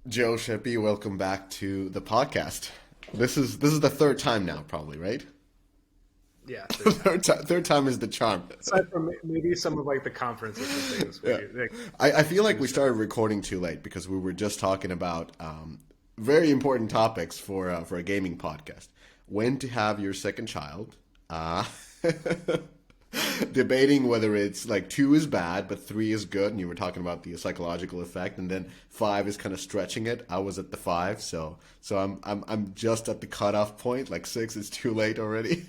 Joe Schaeppi, welcome back to the podcast. This is the third time now, probably, right? Yeah, third time. Third time is the charm. Aside from maybe some of like the conferences and things we Yeah, do, like, I feel like do we stuff. started recording too late because we were just talking about very important topics for a gaming podcast. When to have your second child, uh, debating whether it's like two is bad but three is good, and you were talking about the psychological effect, and then five is kind of stretching it. I was at the five, so I'm just at the cutoff point. Like six is too late already.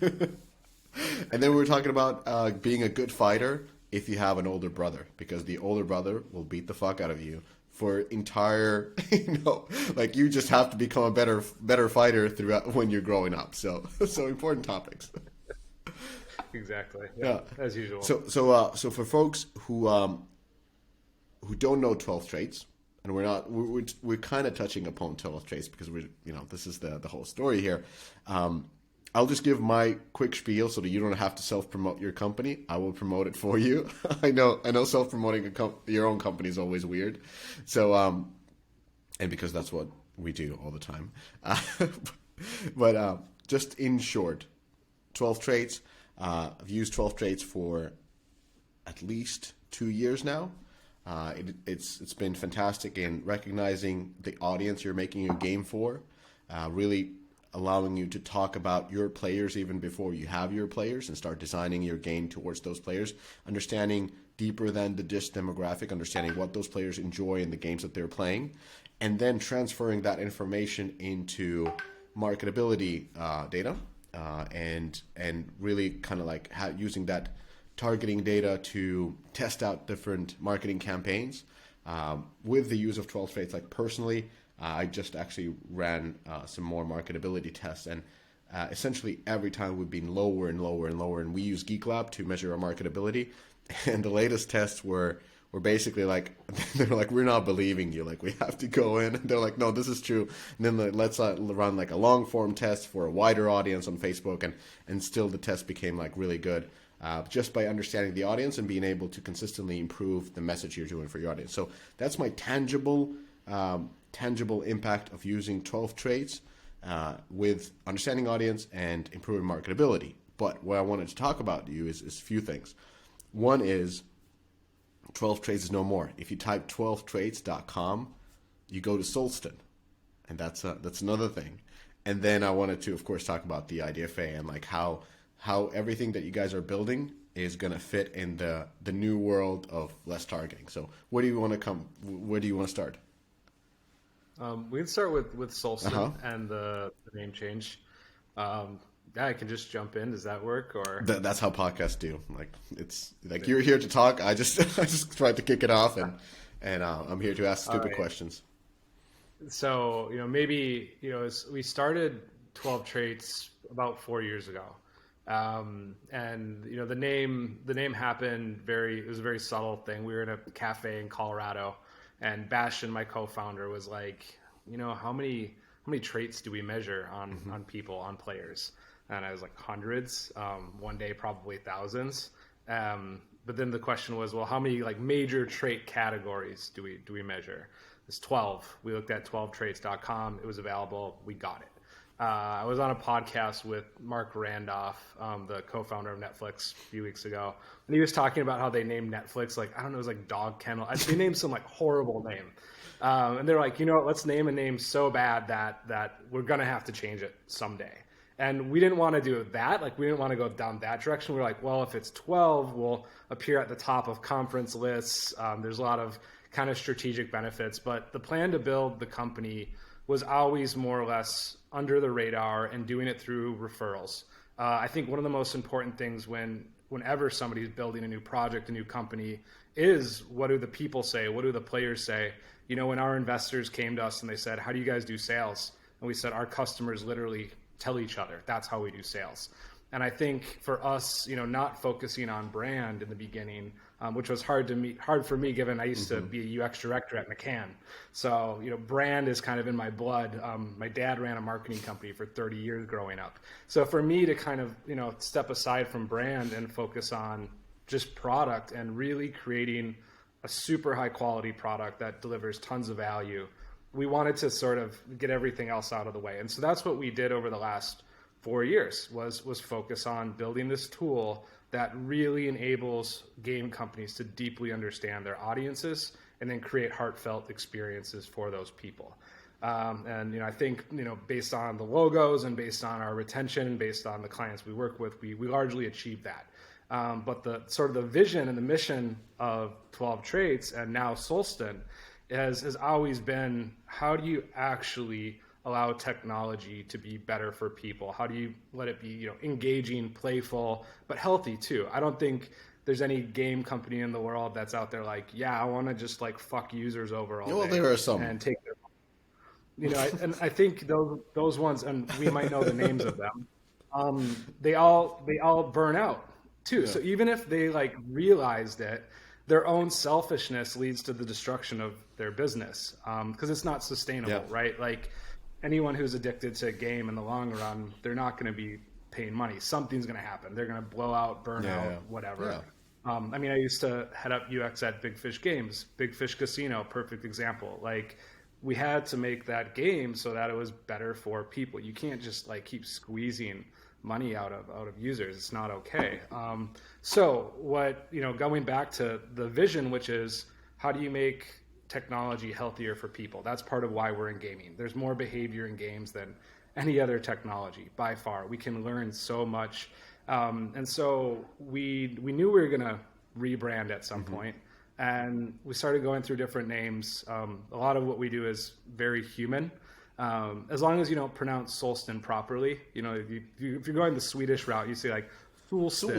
And then we were talking about being a good fighter if you have an older brother, because the older brother will beat the fuck out of you for entire, like you just have to become a better fighter throughout when you're growing up. So important topics. Exactly. Yeah, Yeah. as usual. So for folks who don't know 12 traits, and we're kind of touching upon 12 traits because this is the whole story here. I'll just give my quick spiel so that you don't have to self promote your company. I will promote it for you. I know self promoting your own company is always weird. And because that's what we do all the time. But just in short, 12 traits. I've used 12 traits for at least 2 years now. It's been fantastic in recognizing the audience you're making a game for, really allowing you to talk about your players even before you have your players and start designing your game towards those players, understanding deeper than the just demographic, understanding what those players enjoy in the games that they're playing, and then transferring that information into marketability data, and really kind of like using that targeting data to test out different marketing campaigns with the use of 12 traits. Like personally, I just actually ran some more marketability tests, and essentially every time we've been lower and lower and lower, and we use Geek Lab to measure our marketability. And the latest tests were basically like, they're like, we're not believing you, like we have to go in, and they're like, no, this is true. And then let's run like a long form test for a wider audience on Facebook, and still the test became like really good, just by understanding the audience and being able to consistently improve the message you're doing for your audience. So that's my tangible impact of using 12 traits with understanding audience and improving marketability. But what I wanted to talk about to you is a few things. One is 12 traits is no more. If you type 12traits.com, you go to Solsten, and that's another thing. And then I wanted to, of course, talk about the IDFA and like how everything that you guys are building is going to fit in the new world of less targeting. So where do you want to Where do you want to start? We can start with Uh huh. Solsten and the name change. Yeah, I can just jump in. Does that work? Or That's how podcasts do. Like it's like you're here to talk. I just I just tried to kick it off, and I'm here to ask all stupid right. questions. So maybe we started 12 Traits about 4 years ago, and the name happened very. It was a very subtle thing. We were in a cafe in Colorado, and Bastion, my co-founder, was like, how many traits do we measure on people, on players? And I was like, hundreds. One day probably thousands. But then the question was, well, how many like major trait categories do we measure? It's 12. We looked at 12traits.com. It was available. We got it. I was on a podcast with Mark Randolph, the co-founder of Netflix, a few weeks ago, and he was talking about how they named Netflix like, I don't know, it was like dog kennel. They named some like horrible name, and they're like, you know what? Let's name a name so bad that we're gonna have to change it someday. And we didn't want to do that. Like, we didn't want to go down that direction. We are like, well, if it's 12, we'll appear at the top of conference lists. There's a lot of kind of strategic benefits, but the plan to build the company was always more or less under the radar and doing it through referrals. I think one of the most important things whenever somebody's building a new project, a new company, is what do the people say? What do the players say? When our investors came to us and they said, how do you guys do sales? And we said, our customers literally tell each other. That's how we do sales. And I think for us, not focusing on brand in the beginning, which was hard for me, given I used to Hmm. be a UX director at McCann. So, brand is kind of in my blood. My dad ran a marketing company for 30 years growing up. So for me to kind of, step aside from brand and focus on just product and really creating a super high quality product that delivers tons of value, we wanted to sort of get everything else out of the way. And so that's what we did over the last 4 years was focus on building this tool that really enables game companies to deeply understand their audiences and then create heartfelt experiences for those people. And I think based on the logos and based on our retention, based on the clients we work with, we largely achieve that. But the sort of the vision and the mission of 12 Traits and now Solsten has always been, how do you actually allow technology to be better for people? How do you let it be engaging, playful, but healthy too? I don't think there's any game company in the world that's out there like, yeah, I want to just like fuck users over all day. There are some. And take their and I think those ones, and we might know the names of them, they all burn out too. Yeah. So even if they like realized it, their own selfishness leads to the destruction of their business, because it's not sustainable, right? Like anyone who's addicted to a game in the long run, they're not going to be paying money. Something's going to happen. They're going to blow out, burn out, whatever. Yeah. I used to head up UX at Big Fish Games, Big Fish Casino, perfect example. Like, we had to make that game so that it was better for people. You can't just like keep squeezing money out of users. It's not okay. So what, going back to the vision, which is how do you make technology healthier for people? That's part of why we're in gaming. There's more behavior in games than any other technology by far. We can learn so much. And so we knew we were going to rebrand at some point. And we started going through different names. A lot of what we do is very human. As long as you don't pronounce Solsten properly, if you're going the Swedish route, you say like Solsten.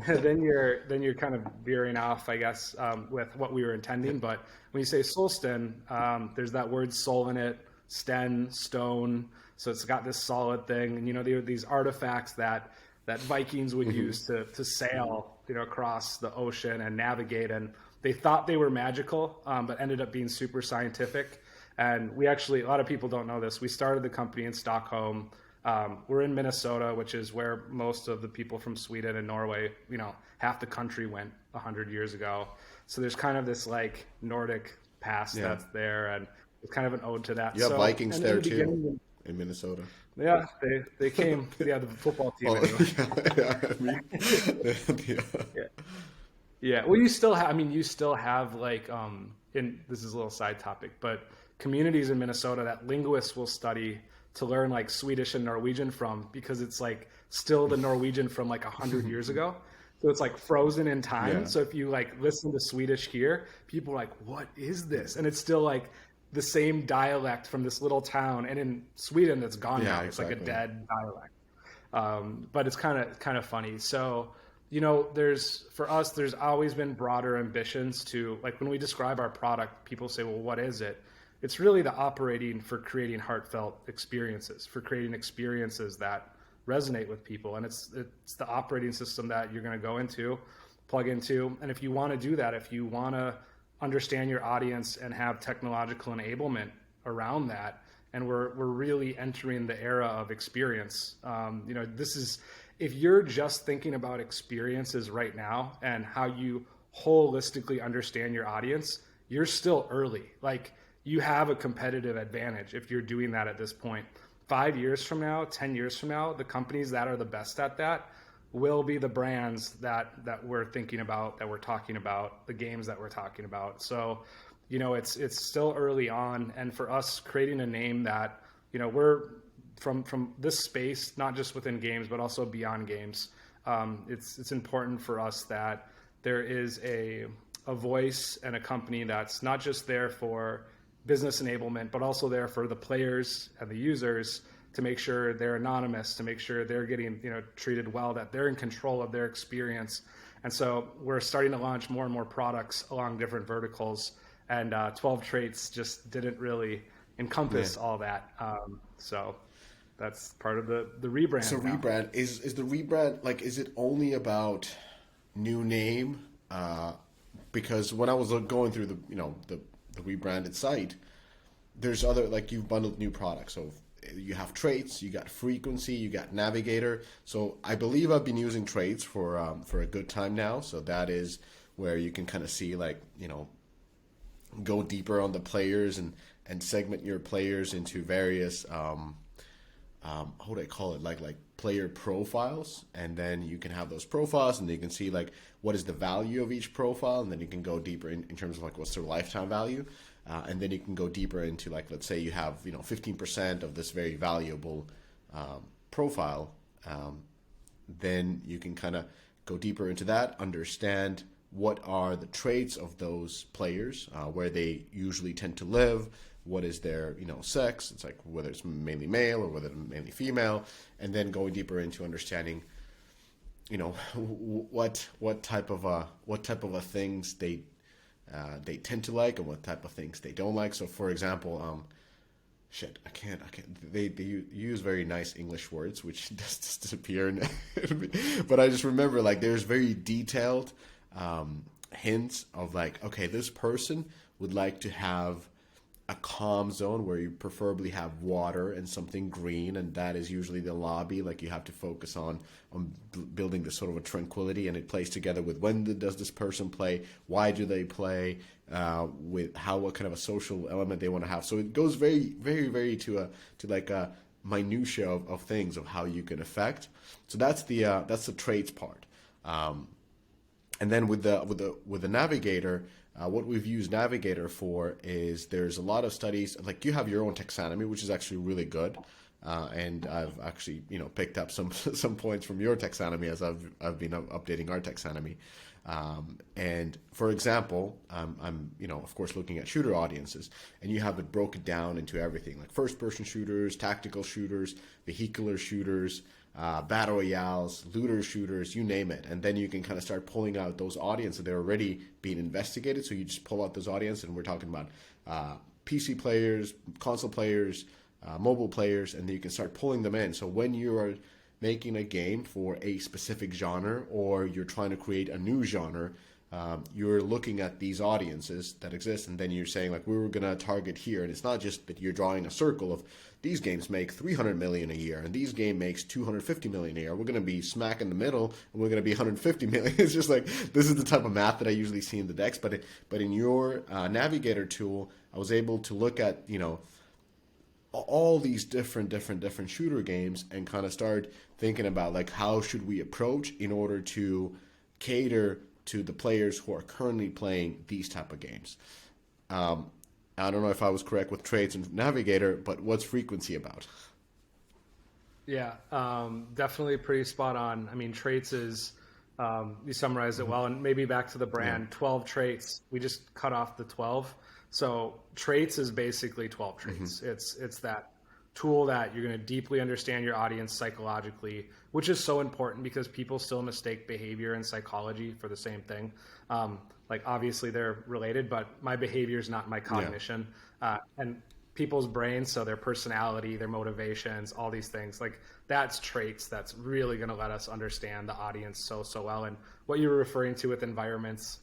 Then you're kind of veering off, I guess, with what we were intending. But when you say Solsten, there's that word soul in it, sten, stone. So it's got this solid thing. And there are these artifacts that Vikings would use to sail across the ocean and navigate, and they thought they were magical, but ended up being super scientific. And we actually, a lot of people don't know this, we started the company in Stockholm. We're in Minnesota, which is where most of the people from Sweden and Norway, half the country went 100 years ago. So there's kind of this like Nordic past that's there, and it's kind of an ode to that. You have Vikings there too, in Minnesota. Yeah, they came. The football team. Yeah. Well, you still have like this is a little side topic, but communities in Minnesota that linguists will study to learn like Swedish and Norwegian from, because it's like still the Norwegian from like 100 years ago. So it's like frozen in time. So if you like listen to Swedish here, people are like, what is this? And it's still like the same dialect from this little town, and in Sweden that's gone now. It's like a dead dialect. But it's kind of funny. So for us there's always been broader ambitions to, like, when we describe our product, people say, well, what is it? It's really the operating for creating heartfelt experiences, for creating experiences that resonate with people. And it's the operating system that you're going to go into, plug into. And if you want to do that, if you want to understand your audience and have technological enablement around that, and we're really entering the era of experience. This is, if you're just thinking about experiences right now and how you holistically understand your audience, you're still early. Like, you have a competitive advantage if you're doing that at this point. 5 years from now, 10 years from now, the companies that are the best at that will be the brands that we're thinking about, that we're talking about, the games that we're talking about. So, it's still early on. And for us, creating a name that, we're from this space, not just within games, but also beyond games. It's important for us that there is a voice and a company that's not just there for business enablement, but also there for the players and the users, to make sure they're anonymous, to make sure they're getting treated well, that they're in control of their experience. And so we're starting to launch more and more products along different verticals, and 12 Traits just didn't really encompass all that. So that's part of the rebrand. So now. Rebrand is the rebrand, like, is it only about new name? Because when I was going through the rebranded site, there's other, like, you've bundled new products. So you have Traits, you got Frequency, you got Navigator. So I believe I've been using Traits for a good time now. So that is where you can kind of see, like, go deeper on the players and segment your players into various how do I call it, like player profiles, and then you can have those profiles, and then you can see like what is the value of each profile, and then you can go deeper in terms of like what's their lifetime value, and then you can go deeper into like, let's say you have 15% of this very valuable profile, then you can kind of go deeper into that, understand what are the traits of those players, where they usually tend to live, what is their sex, it's like whether it's mainly male or whether it's mainly female, and then going deeper into understanding what type of a things they tend to like and what type of things they don't like. So for example, I can't. They use very nice English words, which just disappear. But I just remember like there's very detailed hints of like, okay, this person would like to have a calm zone where you preferably have water and something green, and that is usually the lobby. Like you have to focus on building this sort of a tranquility, and it plays together with does this person play, why do they play, with what kind of a social element they want to have. So it goes very, very, very to like a minutia of things of how you can affect. So that's the traits part, and then with the navigator. What we've used Navigator for is there's a lot of studies, like you have your own taxonomy, which is actually really good. And I've actually, picked up some points from your taxonomy as I've been updating our taxonomy. And for example, I'm of course looking at shooter audiences, and you have it broken down into everything like first person shooters, tactical shooters, vehicular shooters, battle royales, looter shooters, you name it. And then you can kind of start pulling out those audiences that are already being investigated. So you just pull out those audiences, and we're talking about PC players, console players, mobile players, and then you can start pulling them in. So when you are making a game for a specific genre, or you're trying to create a new genre, you're looking at these audiences that exist, and then you're saying like, we were going to target here. And it's not just that you're drawing a circle of these games make 300 million a year and these game makes 250 million a year. We're going to be smack in the middle, and we're going to be 150 million. It's just like, this is the type of math that I usually see in the decks. But in your navigator tool, I was able to look at all these different shooter games and kind of start thinking about like, how should we approach in order to cater to the players who are currently playing these type of games. I don't know if I was correct with traits and navigator, but what's frequency about? Yeah, definitely pretty spot on. I mean, traits is, you summarized it well, and maybe back to the brand, 12 traits. We just cut off the 12. So traits is basically 12 traits. It's that tool that you're going to deeply understand your audience psychologically, which is so important because people still mistake behavior and psychology for the same thing. Like obviously they're related, but my behavior is not my cognition. And people's brains, so their personality, their motivations, all these things, like that's traits that's really going to let us understand the audience so well. And what you were referring to with environments,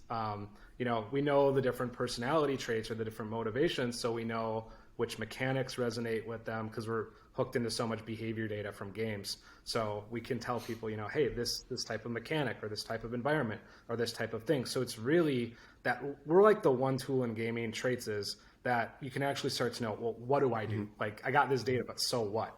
we know the different personality traits or the different motivations, so we know which mechanics resonate with them because we're hooked into so much behavior data from games. So we can tell people, hey, this type of mechanic or this type of environment or this type of thing. So it's really that we're like the one tool in gaming, traits is that you can actually start to know, well, what do I do? Like I got this data, but so what?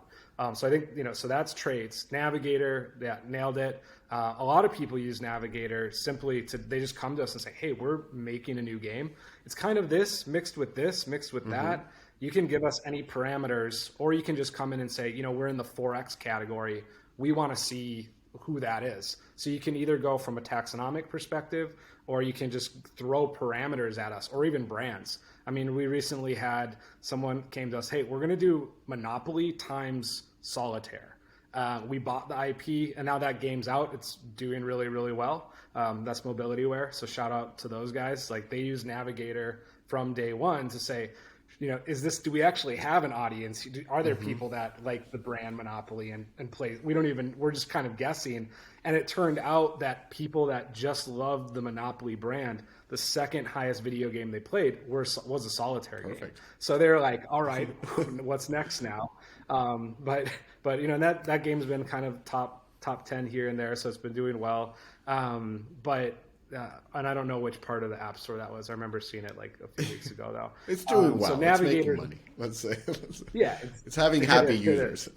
So I think, so that's traits. Navigator, nailed it. A lot of people use Navigator simply they just come to us and say, hey, we're making a new game. It's kind of this, mixed with that. You can give us any parameters, or you can just come in and say, we're in the 4X category. We want to see who that is. So you can either go from a taxonomic perspective, or you can just throw parameters at us, or even brands. I mean, we recently had someone came to us, hey, we're going to do Monopoly times Solitaire. We bought the IP, and now that game's out. It's doing really, really well. That's Mobilityware. So shout out to those guys. Like they use Navigator from day one to say, do we actually have an audience? Are there people that like the brand Monopoly and play? We're just kind of guessing. And it turned out that people that just loved the Monopoly brand, the second highest video game they played was a solitaire game. So they're like, all right, what's next now? But that game's been kind of top 10 here and there. So it's been doing well. But and I don't know which part of the App Store that was. I remember seeing it like a few weeks ago, though. It's doing well. So It's Navigator, making money. Let's say. yeah, It's having happy users.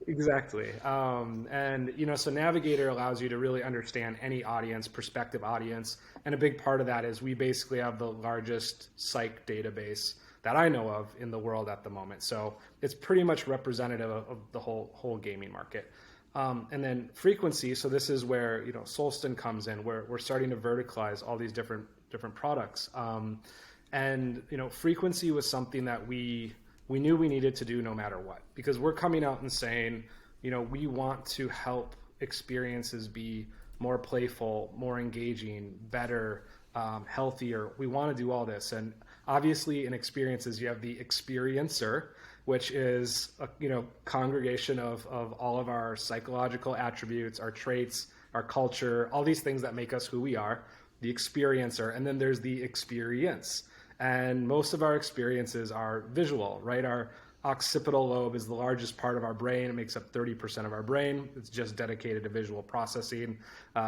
Exactly. And, so Navigator allows you to really understand any audience, prospective audience. And a big part of that is we basically have the largest psych database that I know of in the world at the moment. So it's pretty much representative of the whole gaming market. And then frequency. So this is where, Solsten comes in, where we're starting to verticalize all these different products. And frequency was something that we knew we needed to do no matter what, because we're coming out and saying, we want to help experiences be more playful, more engaging, better, healthier. We want to do all this. And obviously in experiences, you have the experiencer, which is a congregation of all of our psychological attributes, our traits, our culture, all these things that make us who we are, the experiencer. And then there's the experience. And most of our experiences are visual, right? Our occipital lobe is the largest part of our brain. It makes up 30% of our brain. It's just dedicated to visual processing.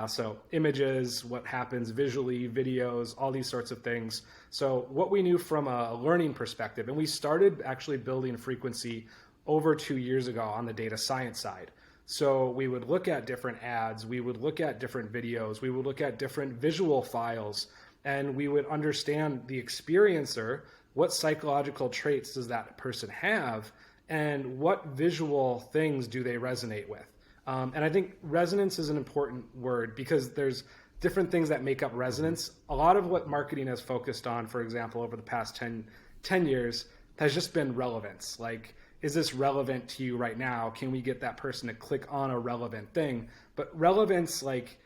So images, what happens visually, videos, all these sorts of things. So what we knew from a learning perspective, and we started actually building frequency over 2 years ago on the data science side. So we would look at different ads, we would look at different videos, we would look at different visual files, and we would understand the experiencer, what psychological traits does that person have, and what visual things do they resonate with. And I think resonance is an important word because there's different things that make up resonance. A lot of what marketing has focused on, for example, over the past 10 years, has just been relevance. Like, is this relevant to you right now? Can we get that person to click on a relevant thing? But relevance, like,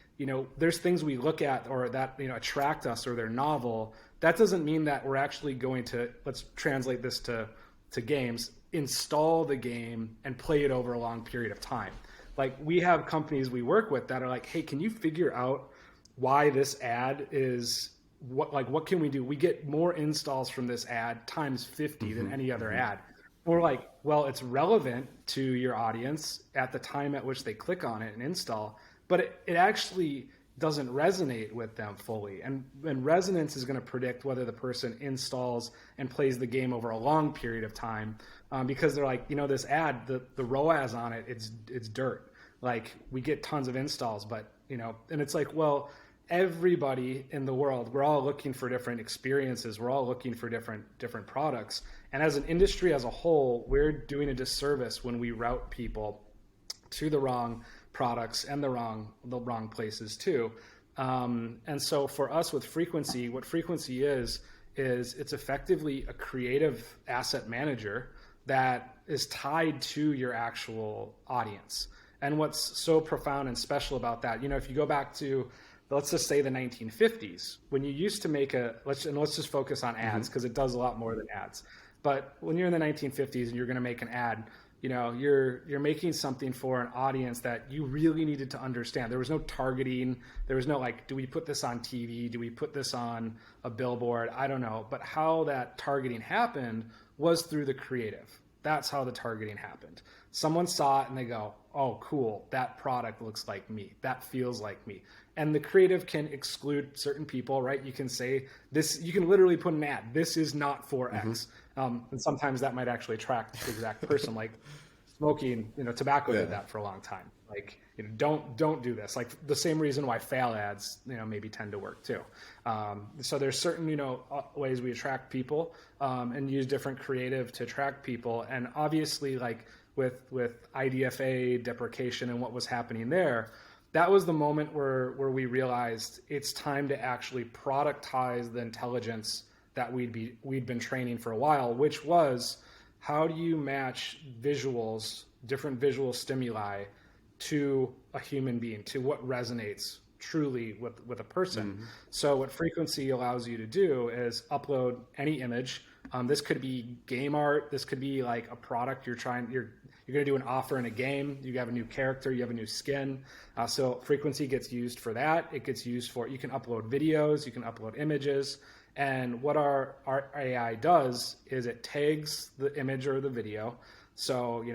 there's things we look at or that, attract us or they're novel. That doesn't mean that we're actually going to, let's translate this to games, install the game and play it over a long period of time. Like, we have companies we work with that are like, hey, can you figure out why this ad is what can we do? We get more installs from this ad times 50 than any other ad. We're like, well, it's relevant to your audience at the time at which they click on it and install, but it actually doesn't resonate with them fully. And resonance is going to predict whether the person installs and plays the game over a long period of time, because they're like, this ad, the ROAS on it, it's dirt. Like, we get tons of installs, but, and it's like, well, everybody in the world, we're all looking for different experiences. We're all looking for different products. And as an industry as a whole, we're doing a disservice when we route people to the wrong products and the wrong places too. And so for us with frequency, what frequency is it's effectively a creative asset manager that is tied to your actual audience. And what's so profound and special about that, if you go back to, let's just say the 1950s, when you used to make let's just focus on ads because it does a lot more than ads. But when you're in the 1950s and you're going to make an ad, you're making something for an audience that you really needed to understand. There was no targeting. There was no like, do we put this on TV? Do we put this on a billboard? I don't know. But how that targeting happened was through the creative. That's how the targeting happened. Someone saw it and they go, oh, cool. That product looks like me. That feels like me. And the creative can exclude certain people, right? You can say this, you can literally put an ad. This is not for X. And sometimes that might actually attract the exact person, like smoking, tobacco did that for a long time. Like, don't do this. Like the same reason why fail ads, maybe tend to work too. So there's certain, ways we attract people and use different creative to attract people. And obviously like with IDFA deprecation and what was happening there, that was the moment where we realized it's time to actually productize the intelligence that we'd been training for a while, which was, how do you match visuals, different visual stimuli to a human being, to what resonates truly with a person. So what frequency allows you to do is upload any image. This could be game art. This could be like a product you're going to do an offer in a game. You have a new character, you have a new skin. So frequency gets used for that. It gets used for, you can upload videos, you can upload images. And what our AI does is it tags the image or the video. So,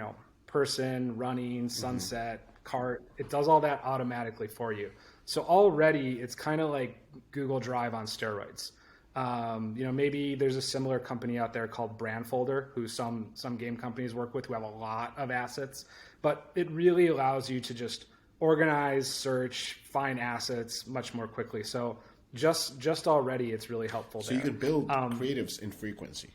person, running, sunset, cart, it does all that automatically for you. So already it's kind of like Google Drive on steroids. Maybe there's a similar company out there called Brandfolder, who some game companies work with, who have a lot of assets, but it really allows you to just organize, search, find assets much more quickly. So just already, it's really helpful. So there. you could build creatives in frequency.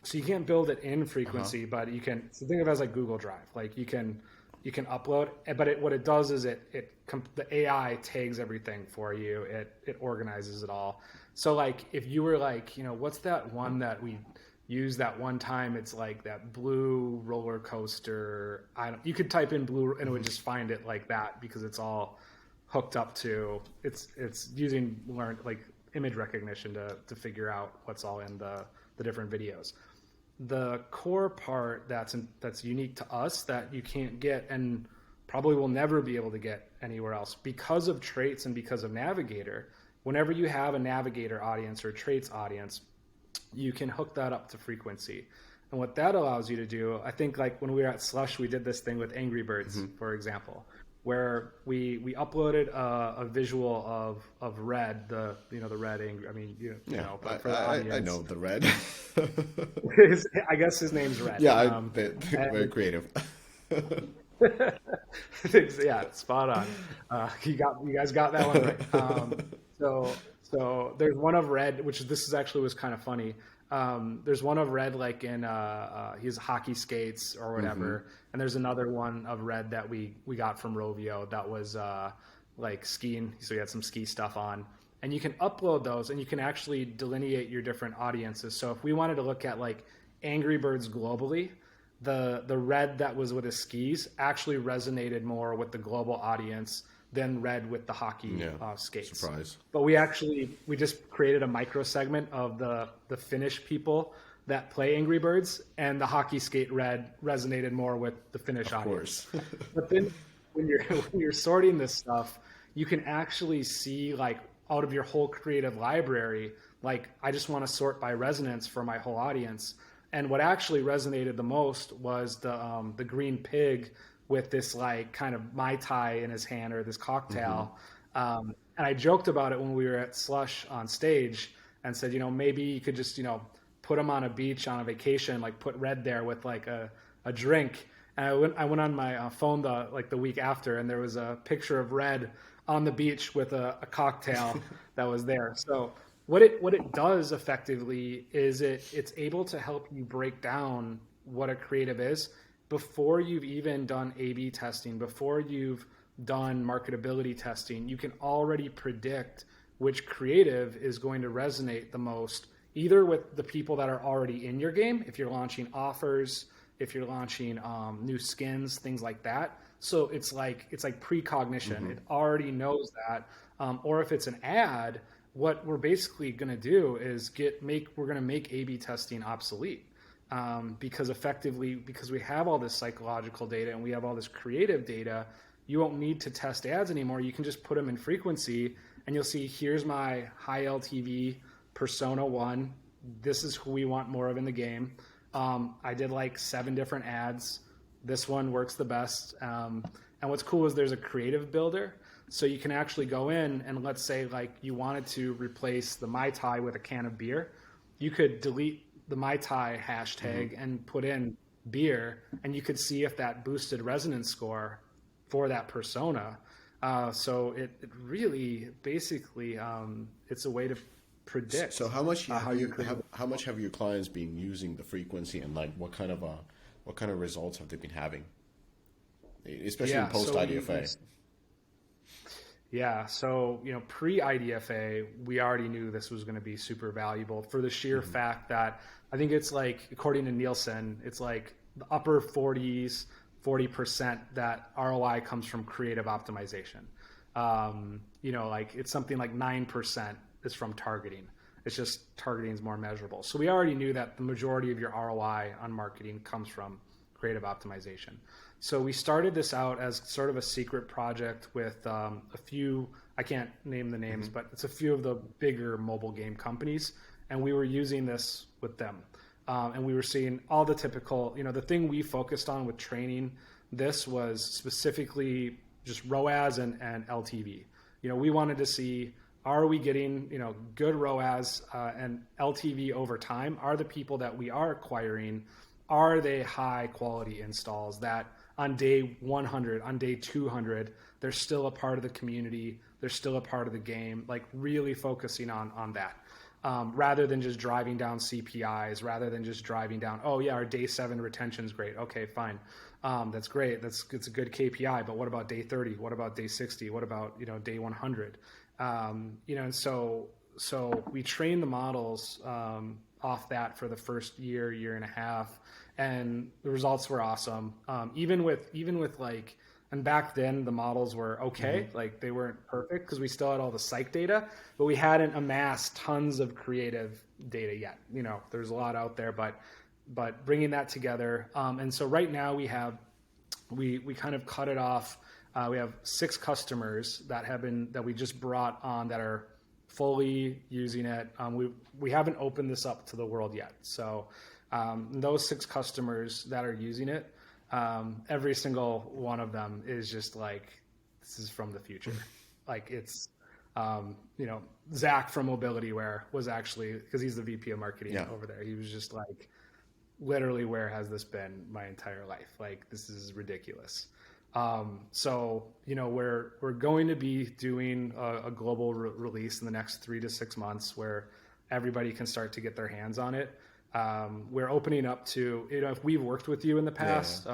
So you can't build it in frequency, but you can. So think of it as like Google Drive. Like you can upload, but what it does is the AI tags everything for you. It organizes it all. So like if you were like, what's that one that we used that one time? It's like that blue roller coaster. You could type in blue and it would just find it like that, because it's all hooked up to it's using image recognition to figure out what's all in the different videos. The core part that's unique to us, that you can't get and probably will never be able to get anywhere else because of traits and because of Navigator. Whenever you have a Navigator audience or a traits audience, you can hook that up to frequency. And what that allows you to do, I think like when we were at Slush, we did this thing with Angry Birds, for example, where we uploaded a visual of Red, the red angry. I mean, but for the audience, I know the Red. I guess his name's Red. Yeah, very creative. Yeah, spot on. You guys got that one right. So there's one of Red, which this was kind of funny. There's one of Red like in his hockey skates or whatever, and there's another one of Red that we got from Rovio that was like skiing, so he had some ski stuff on, and you can upload those and you can actually delineate your different audiences. So if we wanted to look at like Angry Birds globally, the Red that was with his skis actually resonated more with the global audience than Red with the hockey skates. Surprise. But we just created a micro segment of the Finnish people that play Angry Birds, and the hockey skate Red resonated more with the Finnish audience. Of course. But then when you're sorting this stuff, you can actually see like out of your whole creative library, like I just want to sort by resonance for my whole audience. And what actually resonated the most was the green pig with this like kind of Mai Tai in his hand, or this cocktail. And I joked about it when we were at Slush on stage and said, maybe you could just, put him on a beach on a vacation, like put Red there with like a drink. And I went on my phone the week after, and there was a picture of Red on the beach with a cocktail that was there. So what it does effectively is it's able to help you break down what a creative is before you've even done A/B testing, before you've done marketability testing. You can already predict which creative is going to resonate the most, either with the people that are already in your game, if you're launching offers, if you're launching new skins, things like that. So it's like precognition. It already knows that. Or if it's an ad, what we're basically going to do is we're going to make A/B testing obsolete. Because we have all this psychological data and we have all this creative data, you won't need to test ads anymore. You can just put them in frequency and you'll see, here's my high LTV persona 1. This is who we want more of in the game. I did like 7 different ads. This one works the best. And what's cool is there's a creative builder. So you can actually go in and, let's say like you wanted to replace the Mai Tai with a can of beer. You could delete the Mai Tai hashtag and put in beer, and you could see if that boosted resonance score for that persona. So it really basically it's a way to predict. So how much have your clients been using the frequency, and like what kind of results have they been having, especially in post IDFA? Yeah, so pre-IDFA, we already knew this was going to be super valuable for the sheer fact that I think it's like, according to Nielsen, it's like the upper 40s, 40% that ROI comes from creative optimization. Like it's something like 9% is from targeting. It's just targeting is more measurable. So we already knew that the majority of your ROI on marketing comes from creative optimization. So we started this out as sort of a secret project with a few, I can't name the names, but it's a few of the bigger mobile game companies. And we were using this with them. And we were seeing all the typical, the thing we focused on with training this was specifically just ROAS and LTV. We wanted to see, are we getting, good ROAS and LTV over time? Are the people that we are acquiring, are they high quality installs that on day 100, on day 200, they're still a part of the community, they're still a part of the game, like really focusing on that. Rather than just driving down CPIs, rather than just driving down, oh yeah, our day 7 retention's great. Okay, fine. That's great. It's a good KPI, but what about day 30? What about day 60? What about, day 100? And so we train the models off that for the first year and a half, and the results were awesome. Even with like, and back then the models were okay, like they weren't perfect because we still had all the psych data, but we hadn't amassed tons of creative data yet. There's a lot out there, but bringing that together. And so right now we kind of cut it off. We have 6 customers that we just brought on that are fully using it. We haven't opened this up to the world yet. So those 6 customers that are using it, every single one of them is just like, this is from the future. Like it's, Zach from Mobilityware was actually, because he's the VP of marketing over there. He was just like, literally, where has this been my entire life? Like, this is ridiculous. So, we're going to be doing a global release in the next 3 to 6 months where everybody can start to get their hands on it. We're opening up to, if we've worked with you in the past,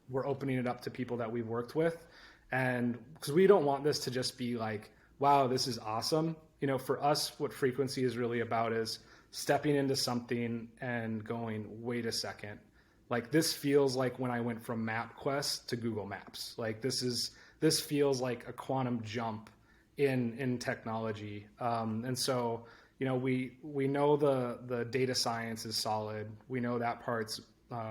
we're opening it up to people that we've worked with. And because we don't want this to just be like, wow, this is awesome. For us, what frequency is really about is stepping into something and going, wait a second, like this feels like when I went from MapQuest to Google Maps. Like this feels like a quantum jump in technology. And so, we know the data science is solid. We know that part's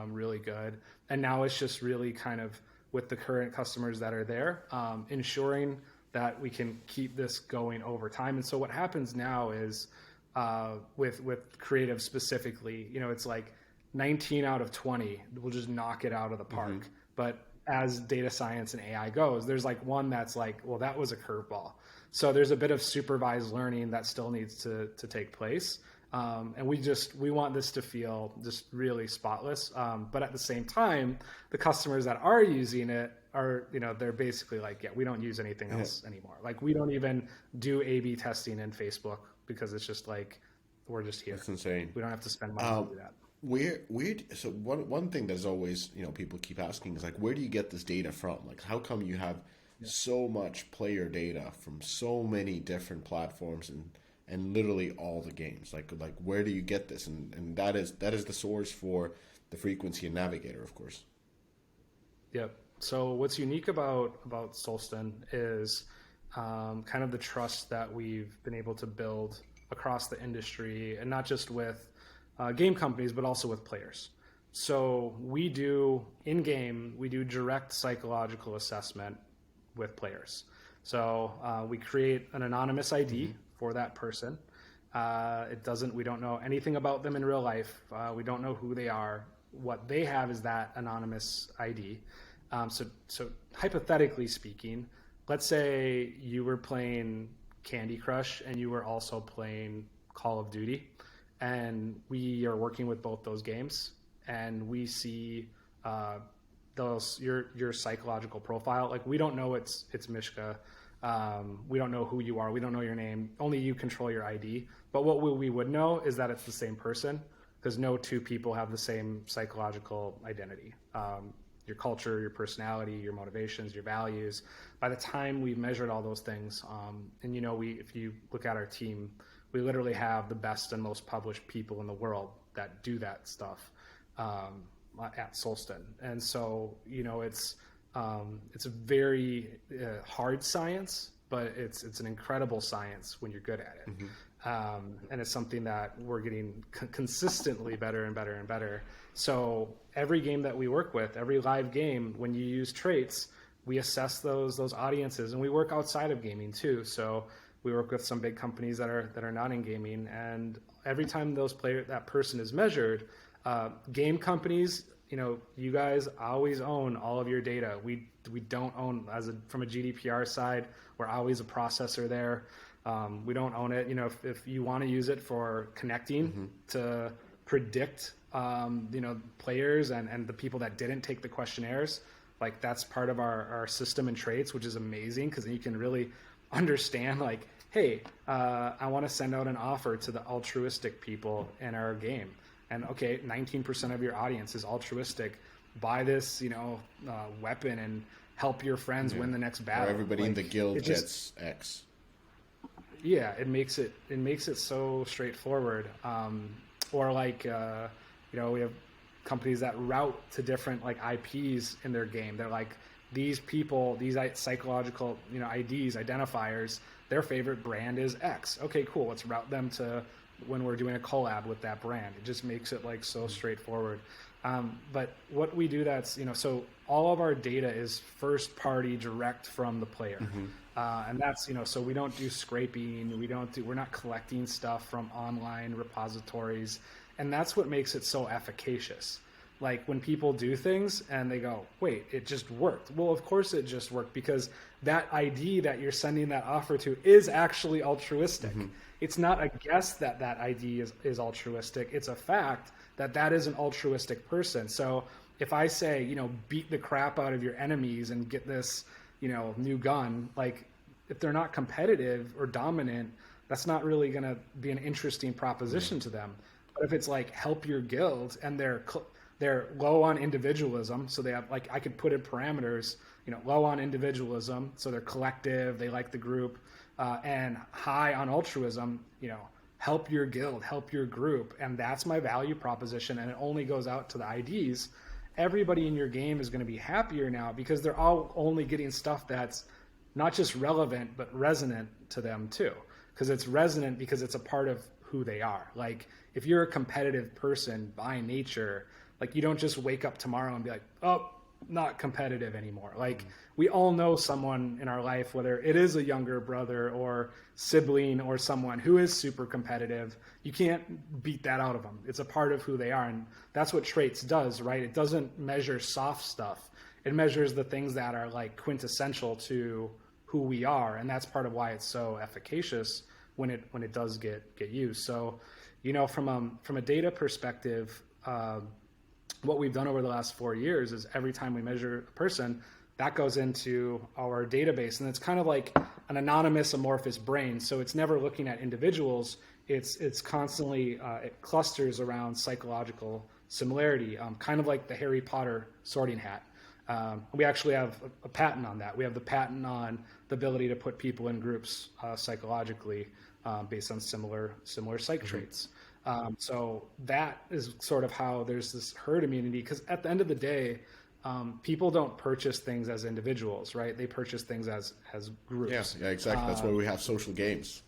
really good. And now it's just really kind of with the current customers that are there, ensuring that we can keep this going over time. And so what happens now is with creative specifically, it's like 19 out of 20 will just knock it out of the park. But as data science and AI goes, there's like one that's like, well, that was a curveball. So there's a bit of supervised learning that still needs to take place. And we want this to feel just really spotless. But at the same time, the customers that are using it are, they're basically like, yeah, we don't use anything else anymore. Like we don't even do A/B testing in Facebook because it's just like, we're just here. That's insane. We don't have to spend money to do that. So one thing that's always, people keep asking is like, where do you get this data from? Like, how come you have so much player data from so many different platforms and literally all the games? Like where do you get this? And that is the source for the frequency and navigator, of course. Yep. So what's unique about Solsten is kind of the trust that we've been able to build across the industry, and not just with game companies, but also with players. So we do direct psychological assessment with players. So we create an anonymous ID for that person. We don't know anything about them in real life. We don't know who they are. What they have is that anonymous ID. So hypothetically speaking, let's say you were playing Candy Crush and you were also playing Call of Duty, and we are working with both those games, and we see your psychological profile. Like we don't know it's Mishka. We don't know who you are. We don't know your name. Only you control your ID. But what we would know is that it's the same person, because no two people have the same psychological identity. Your culture, your personality, your motivations, your values. By the time we've measured all those things, and if you look at our team, we literally have the best and most published people in the world that do that stuff at Solsten. And so, it's a very hard science, but it's an incredible science when you're good at it. And it's something that we're getting consistently better and better and better. So every game that we work with, every live game, when you use traits, we assess those audiences, and we work outside of gaming too. So we work with some big companies that are not in gaming, and every time that person is measured, game companies you guys always own all of your data. We don't own from a GDPR side, we're always a processor there. We don't own it. If you want to use it for connecting to predict, players and the people that didn't take the questionnaires, like that's part of our system and traits, which is amazing because you can really understand like, hey, I want to send out an offer to the altruistic people in our game. And okay, 19% of your audience is altruistic. Buy this, weapon and help your friends win the next battle. Or everybody in the guild gets X. Yeah, it makes it so straightforward. Or like, we have companies that route to different like IPs in their game. They're like, these people, these psychological, IDs, identifiers, their favorite brand is X. Okay, cool. Let's route them to when we're doing a collab with that brand. It just makes it like so straightforward. But what we do so all of our data is first party direct from the player. And that's, so we don't do scraping. We're not collecting stuff from online repositories. And that's what makes it so efficacious. Like when people do things and they go, wait, it just worked. Well, of course it just worked because that ID that you're sending that offer to is actually altruistic. It's not a guess that ID is altruistic. It's a fact that is an altruistic person. So if I say, beat the crap out of your enemies and get this, new gun, like if they're not competitive or dominant, that's not really going to be an interesting proposition to them. But if it's like help your guild and they're low on individualism, so they have like I could put in parameters, low on individualism, so they're collective, they like the group, and high on altruism, help your guild, help your group, and that's my value proposition, and it only goes out to the IDs. Everybody in your game is going to be happier now because they're all only getting stuff that's not just relevant but resonant to them too, because it's resonant because it's a part of who they are. Like if you're a competitive person by nature, like you don't just wake up tomorrow and be like, oh, not competitive anymore. Like we all know someone in our life, whether it is a younger brother or sibling or someone who is super competitive. You can't beat that out of them. It's a part of who they are. And that's what traits does, right? It doesn't measure soft stuff. It measures the things that are like quintessential to who we are. And that's part of why it's so efficacious when it does get used. So, from a data perspective, what we've done over the last 4 years is every time we measure a person, that goes into our database. And it's kind of like an anonymous amorphous brain. So it's never looking at individuals. It's constantly, it clusters around psychological similarity, kind of like the Harry Potter sorting hat. We actually have a patent on that. We have the patent on the ability to put people in groups psychologically based on similar psych traits. So that is sort of how there's this herd immunity, because at the end of the day, people don't purchase things as individuals, right? They purchase things as groups. Yeah, exactly. That's why we have social games.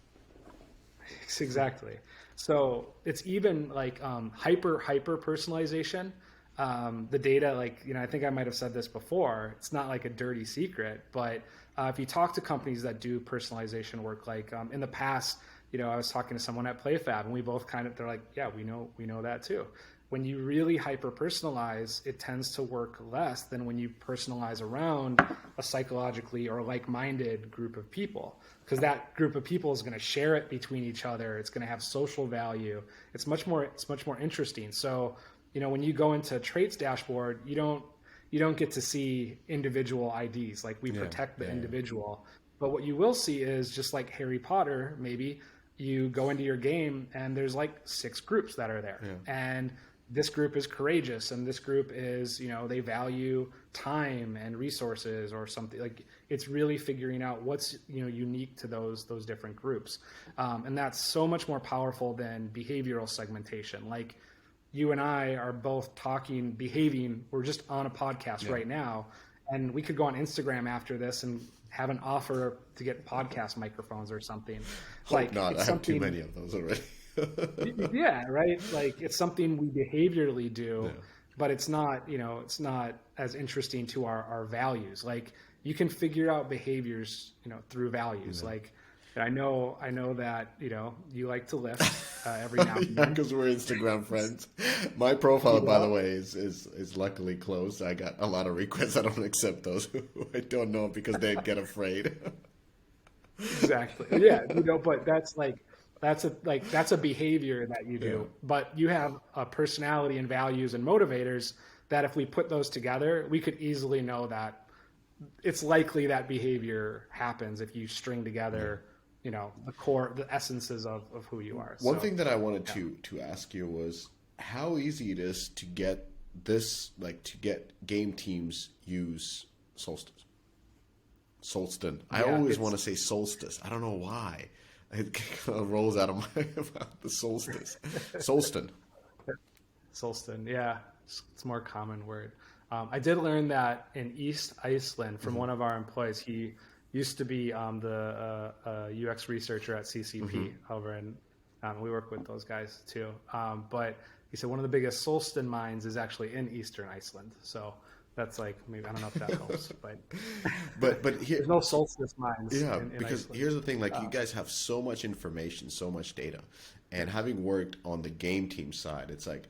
Exactly. So it's even like hyper personalization. The data, like, I think I might have said this before, it's not like a dirty secret, but if you talk to companies that do personalization work, like in the past, I was talking to someone at PlayFab and we both they're like, yeah, we know that too. When you really hyper personalize, it tends to work less than when you personalize around a psychologically or like-minded group of people, because that group of people is going to share it between each other. It's going to have social value. It's much more interesting. So, when you go into traits dashboard, you don't get to see individual IDs. Like we protect the individual. But what you will see is, just like Harry Potter, maybe you go into your game and there's like 6 groups that are there. Yeah. And this group is courageous and this group is, they value time and resources or something. Like it's really figuring out what's, unique to those different groups. And that's so much more powerful than behavioral segmentation. Like you and I are both behaving. We're just on a podcast right now, and we could go on Instagram after this and have an offer to get podcast microphones or something. Hope not. I have too many of those already. Yeah, right. Like it's something we behaviorally do, but it's not, it's not as interesting to our values. Like you can figure out behaviors, through values. Like And I know that, you like to lift every now and Yeah, then. because we're Instagram friends. My profile, by the way, is luckily closed. I got a lot of requests. I don't accept those who I don't know because they get afraid. Exactly. Yeah, but that's a behavior that you Yeah. do. But you have a personality and values and motivators that if we put those together, we could easily know that it's likely that behavior happens if you string together, the essences of who you are. One So, thing that I wanted yeah. to ask you was how easy it is to get this, like to get game teams use Solstice. Solsten. I Yeah, always want it's to say solstice. I don't know why. It kind of rolls out of my mouth, the solstice. Solsten. Solsten. Yeah, it's a more common word. I did learn that in East Iceland from one of our employees. He used to be the UX researcher at CCP over in. We work with those guys too. But he said one of the biggest Solsten mines is actually in Eastern Iceland. So that's like maybe I don't know if that helps, but But here, there's no solstice mines yeah, in because Iceland. here's the thing: like you guys have so much information, so much data, and having worked on the game team side, it's like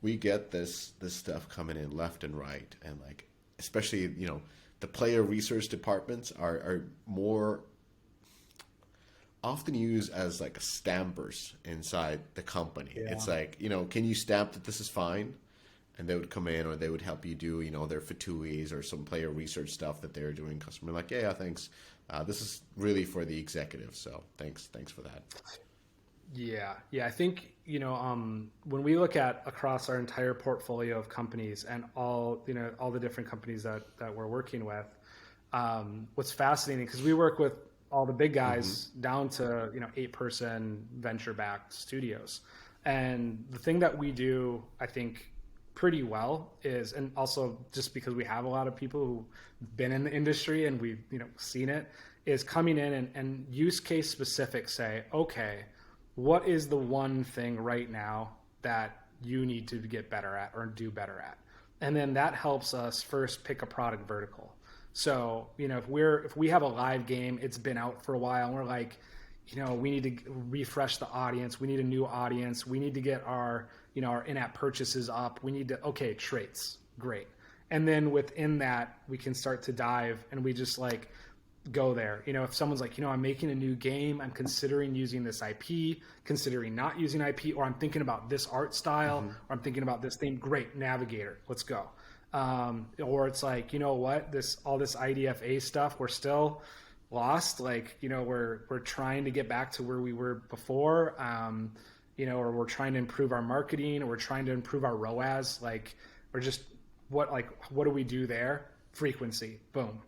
we get this stuff coming in left and right, and like especially the player research departments are more often used as like stampers inside the company. Yeah. It's like, can you stamp that this is fine? And they would come in or they would help you do, their FATUIs or some player research stuff that they're doing. Customer like, yeah, thanks. This is really for the executive. So thanks for that. Yeah, yeah. I think when we look at across our entire portfolio of companies and all the different companies that we're working with, what's fascinating because we work with all the big guys down to 8-person venture-backed studios, and the thing that we do, I think, pretty well is, and also just because we have a lot of people who've been in the industry and we've seen it, is coming in and use case specific say, okay, what is the one thing right now that you need to get better at or do better at? And then that helps us first pick a product vertical. So, if we have a live game, it's been out for a while and we're like, we need to refresh the audience. We need a new audience. We need to get our in-app purchases up. We need to, okay, traits, great. And then within that, we can start to dive and we just like go there. If someone's like, I'm making a new game, I'm considering using this IP, considering not using IP, or I'm thinking about this art style, or I'm thinking about this thing, great, Navigator, let's go. Or it's like, all this IDFA stuff, we're still lost. Like, we're trying to get back to where we were before, or we're trying to improve our marketing, or we're trying to improve our ROAS. Like, or just what do we do there? Frequency, boom.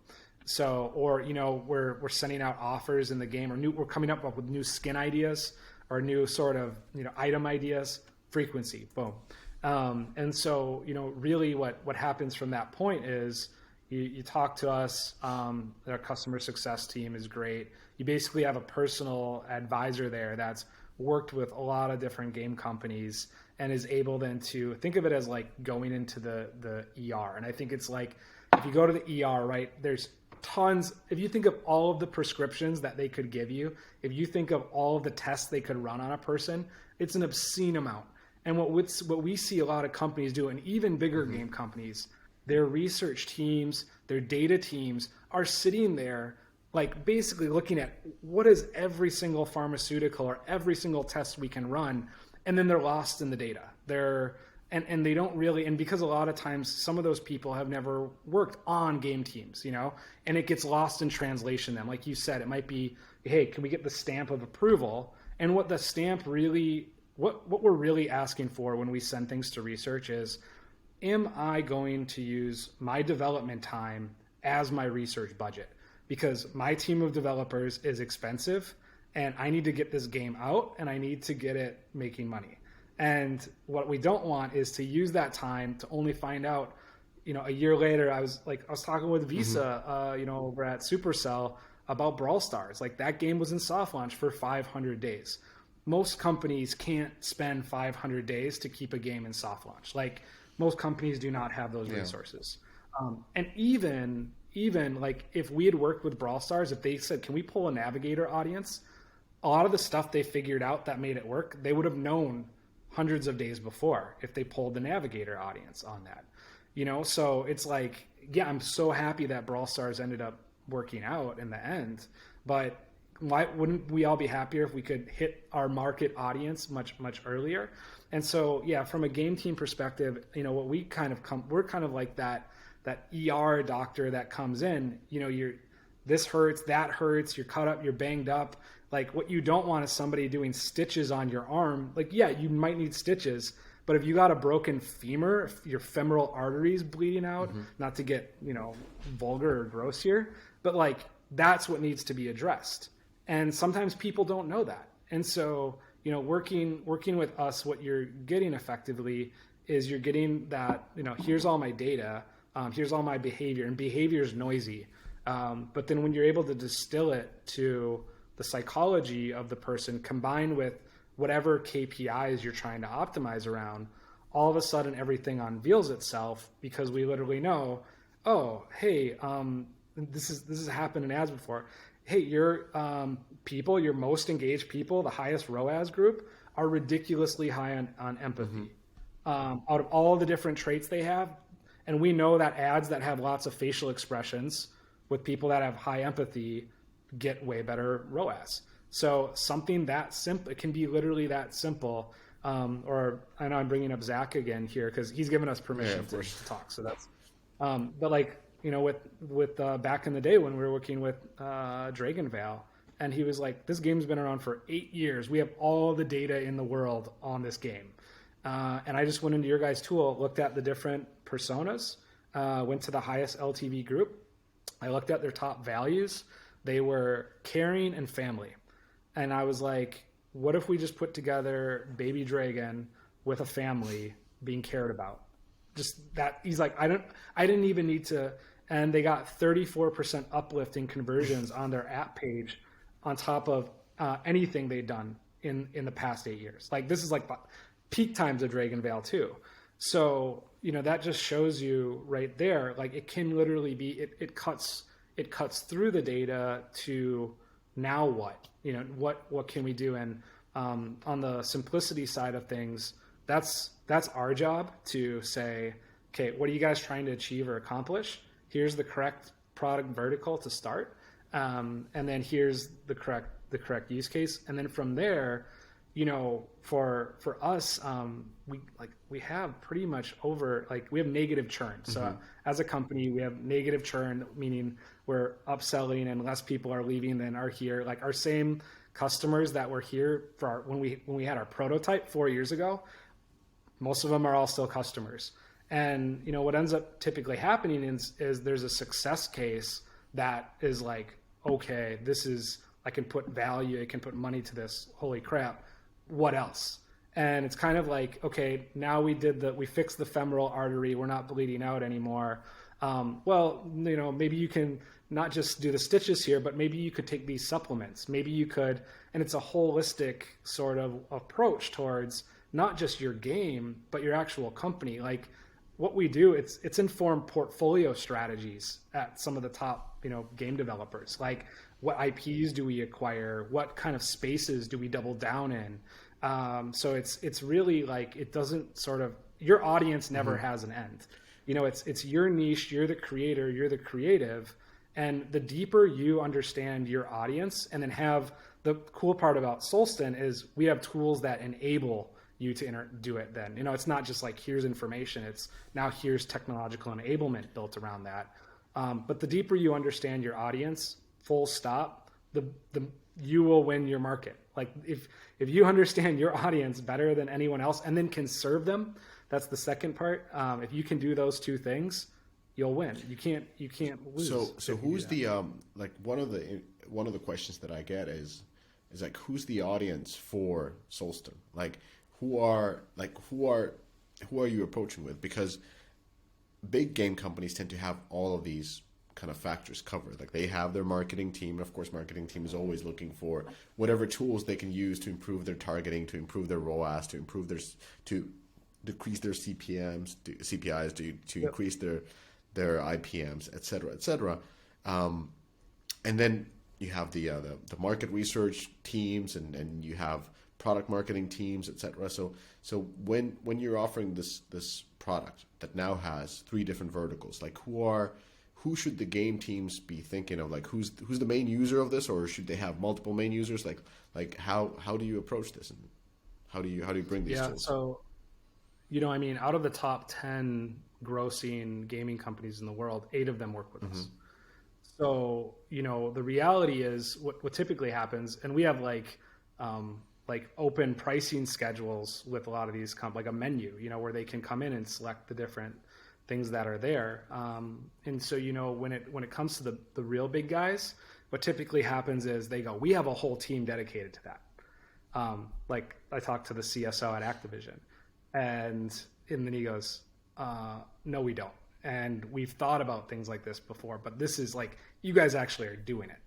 So, or, we're sending out offers in the game, or we're coming up with new skin ideas or new sort of, item ideas, frequency, boom. And so, really what happens from that point is you talk to us, our customer success team is great. You basically have a personal advisor there that's worked with a lot of different game companies and is able then to think of it as like going into the ER. And I think it's like, if you go to the ER, right, there's tons. If you think of all of the prescriptions that they could give you, if you think of all of the tests they could run on a person, it's an obscene amount. And what we see a lot of companies do, and even bigger game companies, their research teams, their data teams are sitting there like basically looking at what is every single pharmaceutical or every single test we can run, and then they're lost in the data. And they don't really, and because a lot of times some of those people have never worked on game teams, and it gets lost in translation then. Like you said, it might be, hey, can we get the stamp of approval? And what the stamp really, what we're really asking for when we send things to research is, am I going to use my development time as my research budget? Because my team of developers is expensive and I need to get this game out and I need to get it making money. And what we don't want is to use that time to only find out, a year later, I was talking with Visa, over at Supercell about Brawl Stars. Like, that game was in soft launch for 500 days. Most companies can't spend 500 days to keep a game in soft launch. Like, most companies do not have those resources. And even like if we had worked with Brawl Stars, if they said, can we pull a Navigator audience? a lot of the stuff they figured out that made it work, they would have known hundreds of days before if they pulled the Navigator audience on that. So it's like, yeah, I'm so happy that Brawl Stars ended up working out in the end, but why wouldn't we all be happier if we could hit our market audience much earlier? And so, yeah, from a game team perspective, what we we're kind of like that ER doctor that comes in, you're, this hurts, that hurts, you're cut up, you're banged up. Like, what you don't want is somebody doing stitches on your arm. Like, yeah, you might need stitches, but if you got a broken femur, if your femoral arteries bleeding out, not to get, vulgar or gross here, but like, that's what needs to be addressed. And sometimes people don't know that. And so, working with us, what you're getting effectively is you're getting that, here's all my data, here's all my behavior, and behavior is noisy. But then when you're able to distill it to the psychology of the person combined with whatever KPIs you're trying to optimize around, all of a sudden everything unveils itself, because we literally know, oh, hey, this has happened in ads before. Hey, your your most engaged people, the highest ROAS group, are ridiculously high on empathy. Out of all the different traits they have, and we know that ads that have lots of facial expressions with people that have high empathy get way better ROAS. So something that simple, it can be literally that simple. Or I know I'm bringing up Zach again here because he's given us permission to talk. So that's, but like, with back in the day when we were working with Dragonvale, and he was like, this game's been around for 8 years. We have all the data in the world on this game. And I just went into your guys' tool, looked at the different personas, went to the highest LTV group. I looked at their top values. They were caring and family. And I was like, what if we just put together Baby Dragon with a family being cared about? Just that. He's like, I didn't even need to. And they got 34% uplift in conversions on their app page on top of anything they'd done in the past 8 years. Like, this is like peak times of Dragonvale too. So, that just shows you right there, like, it can literally be, it cuts through the data to now what, what can we do? And on the simplicity side of things, that's our job to say, okay, what are you guys trying to achieve or accomplish? Here's the correct product vertical to start. And then here's the correct use case. And then from there, for us, we have pretty much we have negative churn. So as a company, we have negative churn, meaning we're upselling and less people are leaving than are here. Like, our same customers that were here for when we had our prototype 4 years ago, most of them are all still customers. And what ends up typically happening is there's a success case that is like, okay, I can put value, I can put money to this. Holy crap. What else? And it's kind of like, okay, now we fixed the femoral artery. We're not bleeding out anymore. Maybe you can not just do the stitches here, but maybe you could take these supplements. Maybe you could, and it's a holistic sort of approach towards not just your game, but your actual company. Like, what we do, it's informed portfolio strategies at some of the top, game developers. Like, what IPs do we acquire? What kind of spaces do we double down in? So it's really like, it doesn't sort of, your audience never has an end. It's your niche, you're the creator, you're the creative. And the deeper you understand your audience, and then have the cool part about Solsten is we have tools that enable you to do it then. It's not just like, here's information. It's now here's technological enablement built around that. But the deeper you understand your audience, full stop, you will win your market. Like, if you understand your audience better than anyone else and then can serve them, that's the second part. If you can do those two things, you'll win. You can't lose. So who's the like, one of the questions that I get is like, who's the audience for Solsten? Like, who are you approaching with? Because big game companies tend to have all of these kind of factors covered. Like, they have their marketing team, and of course marketing team is always looking for whatever tools they can use to improve their targeting, to improve their ROAS, to decrease their CPIs, to increase their IPMs, et cetera, et cetera. And then you have the market research teams, and you have product marketing teams, etc. So when you're offering this product that now has 3 different verticals, like who should the game teams be thinking of? Like who's the main user of this, or should they have multiple main users? Like how do you approach this, and how do you bring these tools? So I mean, out of the top 10 grossing gaming companies in the world, 8 of them work with us. So the reality is what typically happens, and we have like open pricing schedules with a lot of these like a menu, where they can come in and select the different things that are there. And so, when it comes to the real big guys, what typically happens is they go, we have a whole team dedicated to that. Like I talked to the CSO at Activision, and then he goes, no, we don't. And we've thought about things like this before, but this is like, you guys actually are doing it.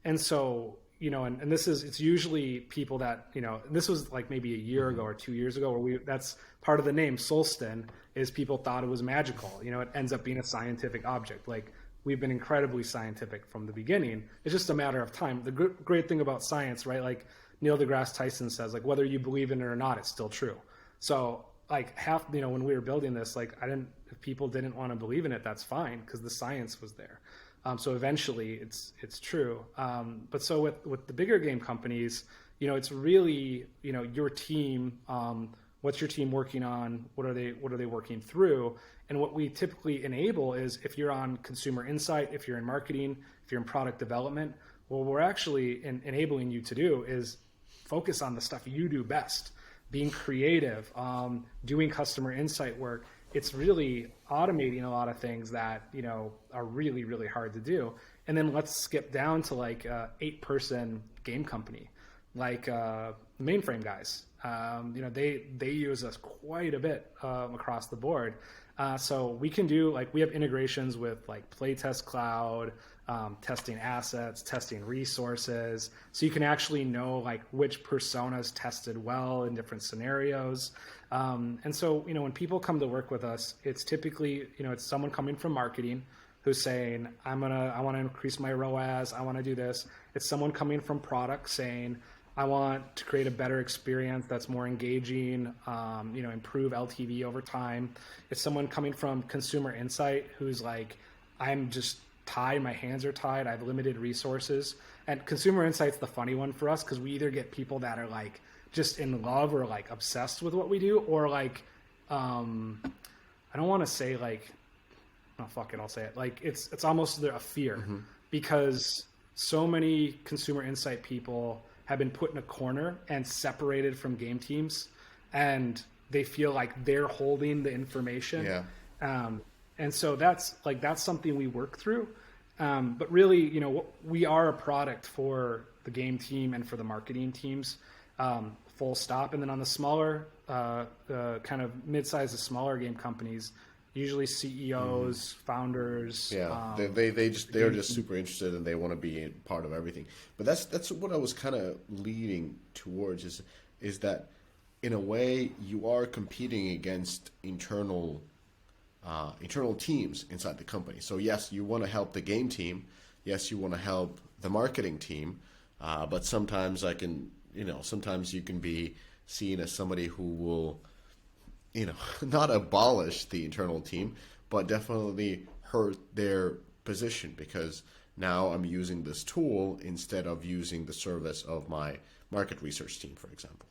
And so, and it's usually people that, this was like maybe a year ago or 2 years ago, where that's part of the name Solsten, is people thought it was magical. It ends up being a scientific object. Like, we've been incredibly scientific from the beginning. It's just a matter of time. The great thing about science, right? Like Neil deGrasse Tyson says, like, whether you believe in it or not, it's still true. So like when we were building this, like if people didn't want to believe in it, that's fine, because the science was there. So eventually it's true. But so with the bigger game companies, it's really, your team, what's your team working on? What are they working through? And what we typically enable is, if you're on consumer insight, if you're in marketing, if you're in product development, what we're actually enabling you to do is focus on the stuff you do best, being creative, doing customer insight work. It's really automating a lot of things that, are really, really hard to do. And then let's skip down to like a 8-person game company, like mainframe guys. They use us quite a bit across the board. So we can do, like, we have integrations with like Playtest Cloud, testing assets, testing resources. So you can actually know like which personas tested well in different scenarios. And so, when people come to work with us, it's typically, it's someone coming from marketing who's saying, I want to increase my ROAS. I want to do this. It's someone coming from product saying, I want to create a better experience that's more engaging, improve LTV over time. It's someone coming from consumer insight who's like, I'm just tied, my hands are tied, I have limited resources. And consumer insight's the funny one for us, because we either get people that are like just in love or like obsessed with what we do, or like, I don't want to say like, oh, fuck it, I'll say it. Like it's almost a fear, because so many consumer insight people have been put in a corner and separated from game teams, and they feel like they're holding the information. Yeah. And so that's something we work through. But really, we are a product for the game team and for the marketing teams, full stop. And then on the smaller, kind of mid-sized to smaller game companies, usually CEOs, founders. Yeah, they're just super interested, and they want to be part of everything. But that's what I was kind of leading towards, is that in a way you are competing against internal teams inside the company. So yes, you want to help the game team. Yes, you want to help the marketing team. But sometimes sometimes you can be seen as somebody who will, not abolish the internal team, but definitely hurt their position, because now I'm using this tool instead of using the service of my market research team, for example.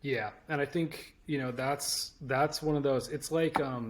Yeah, and I think that's one of those. It's like I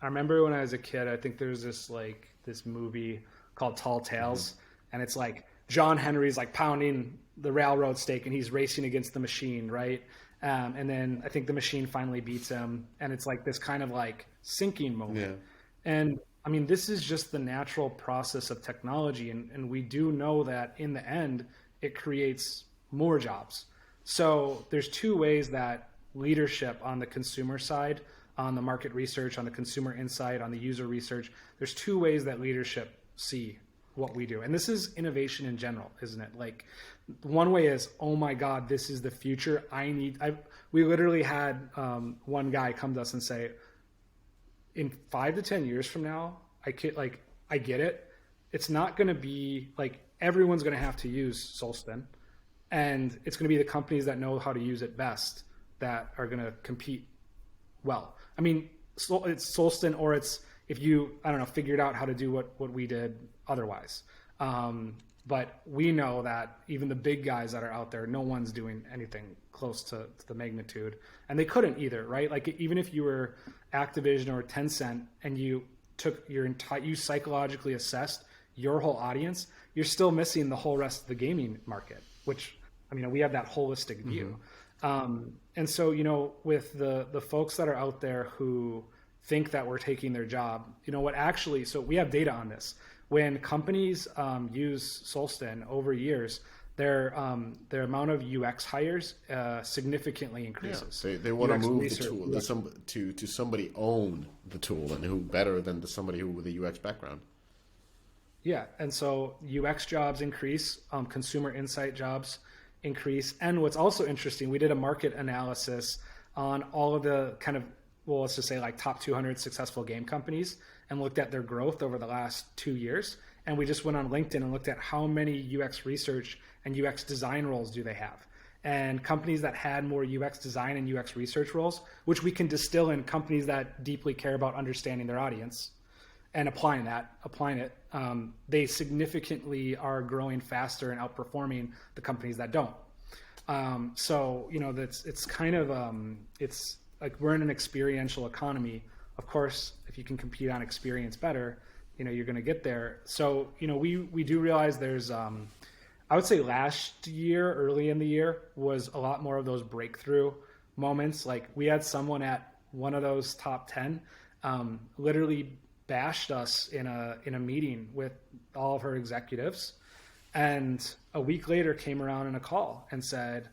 remember when I was a kid, I think there's this movie called Tall Tales, and it's like John Henry's like pounding the railroad stake and he's racing against the machine, right? And then I think the machine finally beats him, and it's like this kind of like sinking moment. Yeah. And I mean, this is just the natural process of technology, and we do know that in the end it creates more jobs. So there's 2 ways that leadership on the consumer side, on the market research, on the consumer insight, on the user research, there's 2 ways that leadership see what we do. And this is innovation in general, isn't it? Like, one way is, oh my God, this is the future. We literally had one guy come to us and say, in 5 to 10 years from now, I get it. it's not going to be like everyone's going to have to use Solsten, and it's going to be the companies that know how to use it best that are going to compete well. I mean, it's Solsten, or it's if you, I don't know, figured out how to do what we did otherwise. But we know that even the big guys that are out there, no one's doing anything close to the magnitude, and they couldn't either, right? Like even if you were Activision or Tencent and you took you psychologically assessed your whole audience, you're still missing the whole rest of the gaming market, which, I mean, we have that holistic view. And so, with the folks that are out there who think that we're taking their job, so we have data on this. When companies use Solsten over years, their amount of UX hires significantly increases. Yeah, they want to move research, the tool to somebody own the tool, and who better than somebody who with a UX background. Yeah, and so UX jobs increase, consumer insight jobs increase, and what's also interesting, we did a market analysis on all of the kind of, well, let's just say like top 200 successful game companies, and looked at their growth over the last 2 years. And we just went on LinkedIn and looked at how many UX research and UX design roles do they have. And companies that had more UX design and UX research roles, which we can distill in companies that deeply care about understanding their audience and applying it, they significantly are growing faster and outperforming the companies that don't. So, it's kind of, it's like we're in an experiential economy. Of course, if you can compete on experience better, you're going to get there. So, we do realize there's, I would say last year, early in the year, was a lot more of those breakthrough moments. Like we had someone at one of those top 10 literally bashed us in a meeting with all of her executives. And a week later came around in a call and said,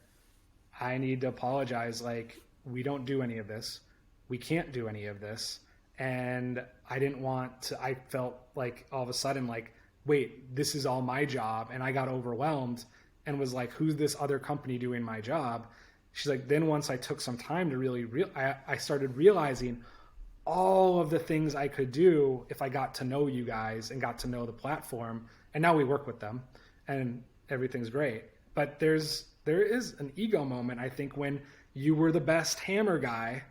I need to apologize. Like, we don't do any of this. We can't do any of this. And I felt like all of a sudden, like, wait, this is all my job. And I got overwhelmed and was like, who's this other company doing my job? She's like, then once I took some time to really, I started realizing all of the things I could do if I got to know you guys and got to know the platform. And now we work with them and everything's great. But there is an ego moment, I think, when you were the best hammer guy,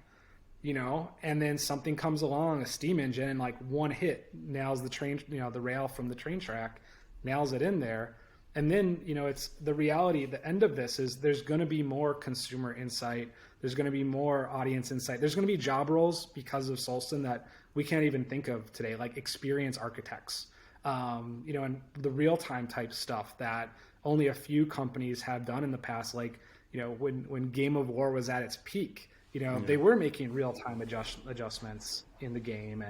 and then something comes along, a steam engine, and like one hit nails the train, the rail from the train track, nails it in there. And then, it's the reality, the end of this is there's going to be more consumer insight. There's going to be more audience insight. There's going to be job roles because of Solsten that we can't even think of today, like experience architects, and the real-time type stuff that only a few companies have done in the past. Like, when Game of War was at its peak, they were making real-time adjustments in the game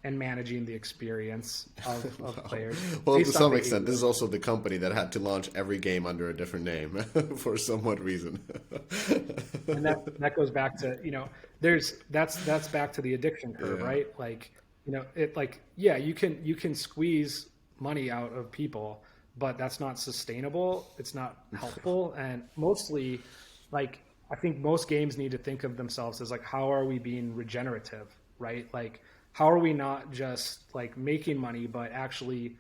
and managing the experience of players. Well, to some extent, this is also the company that had to launch every game under a different name for somewhat reason. And that goes back to, that's back to the addiction curve, right? Like, you can squeeze money out of people, but that's not sustainable. It's not helpful. And mostly, like, I think most games need to think of themselves as like, how are we being regenerative, right? Like, how are we not just like making money, but actually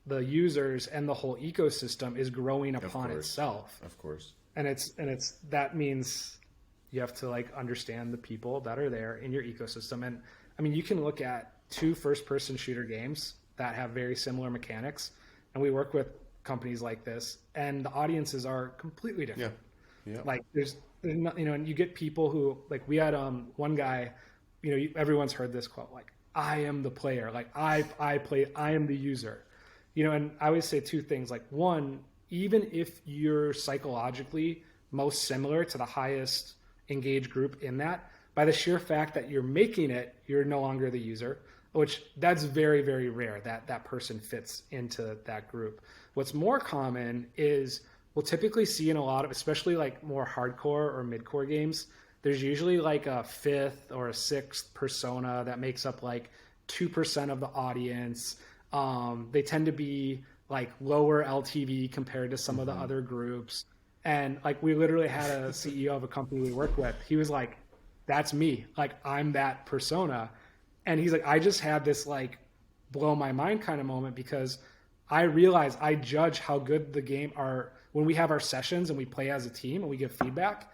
the users and the whole ecosystem is growing upon itself. Of course. And that means you have to like understand the people that are there in your ecosystem. And I mean, you can look at 2 first-person shooter games that have very similar mechanics, and we work with companies like this, and the audiences are completely different. Yeah. Like there's not, and you get people who, like, we had one guy, everyone's heard this quote, like, I am the player, like I play, I am the user, and I always say 2 things. Like, one, even if you're psychologically most similar to the highest engaged group in that, by the sheer fact that you're making it, you're no longer the user, which that's very, very rare that person fits into that group. What's more common is we'll typically see in a lot of, especially like more hardcore or mid-core games, there's usually like a 5th or a 6th persona that makes up like 2% of the audience. They tend to be like lower LTV compared to some of the other groups. And like, we literally had a CEO of a company we work with. He was like, that's me. Like, I'm that persona. And he's like, I just had this like blow my mind kind of moment, because I realize I judge how good the game are when we have our sessions and we play as a team and we give feedback.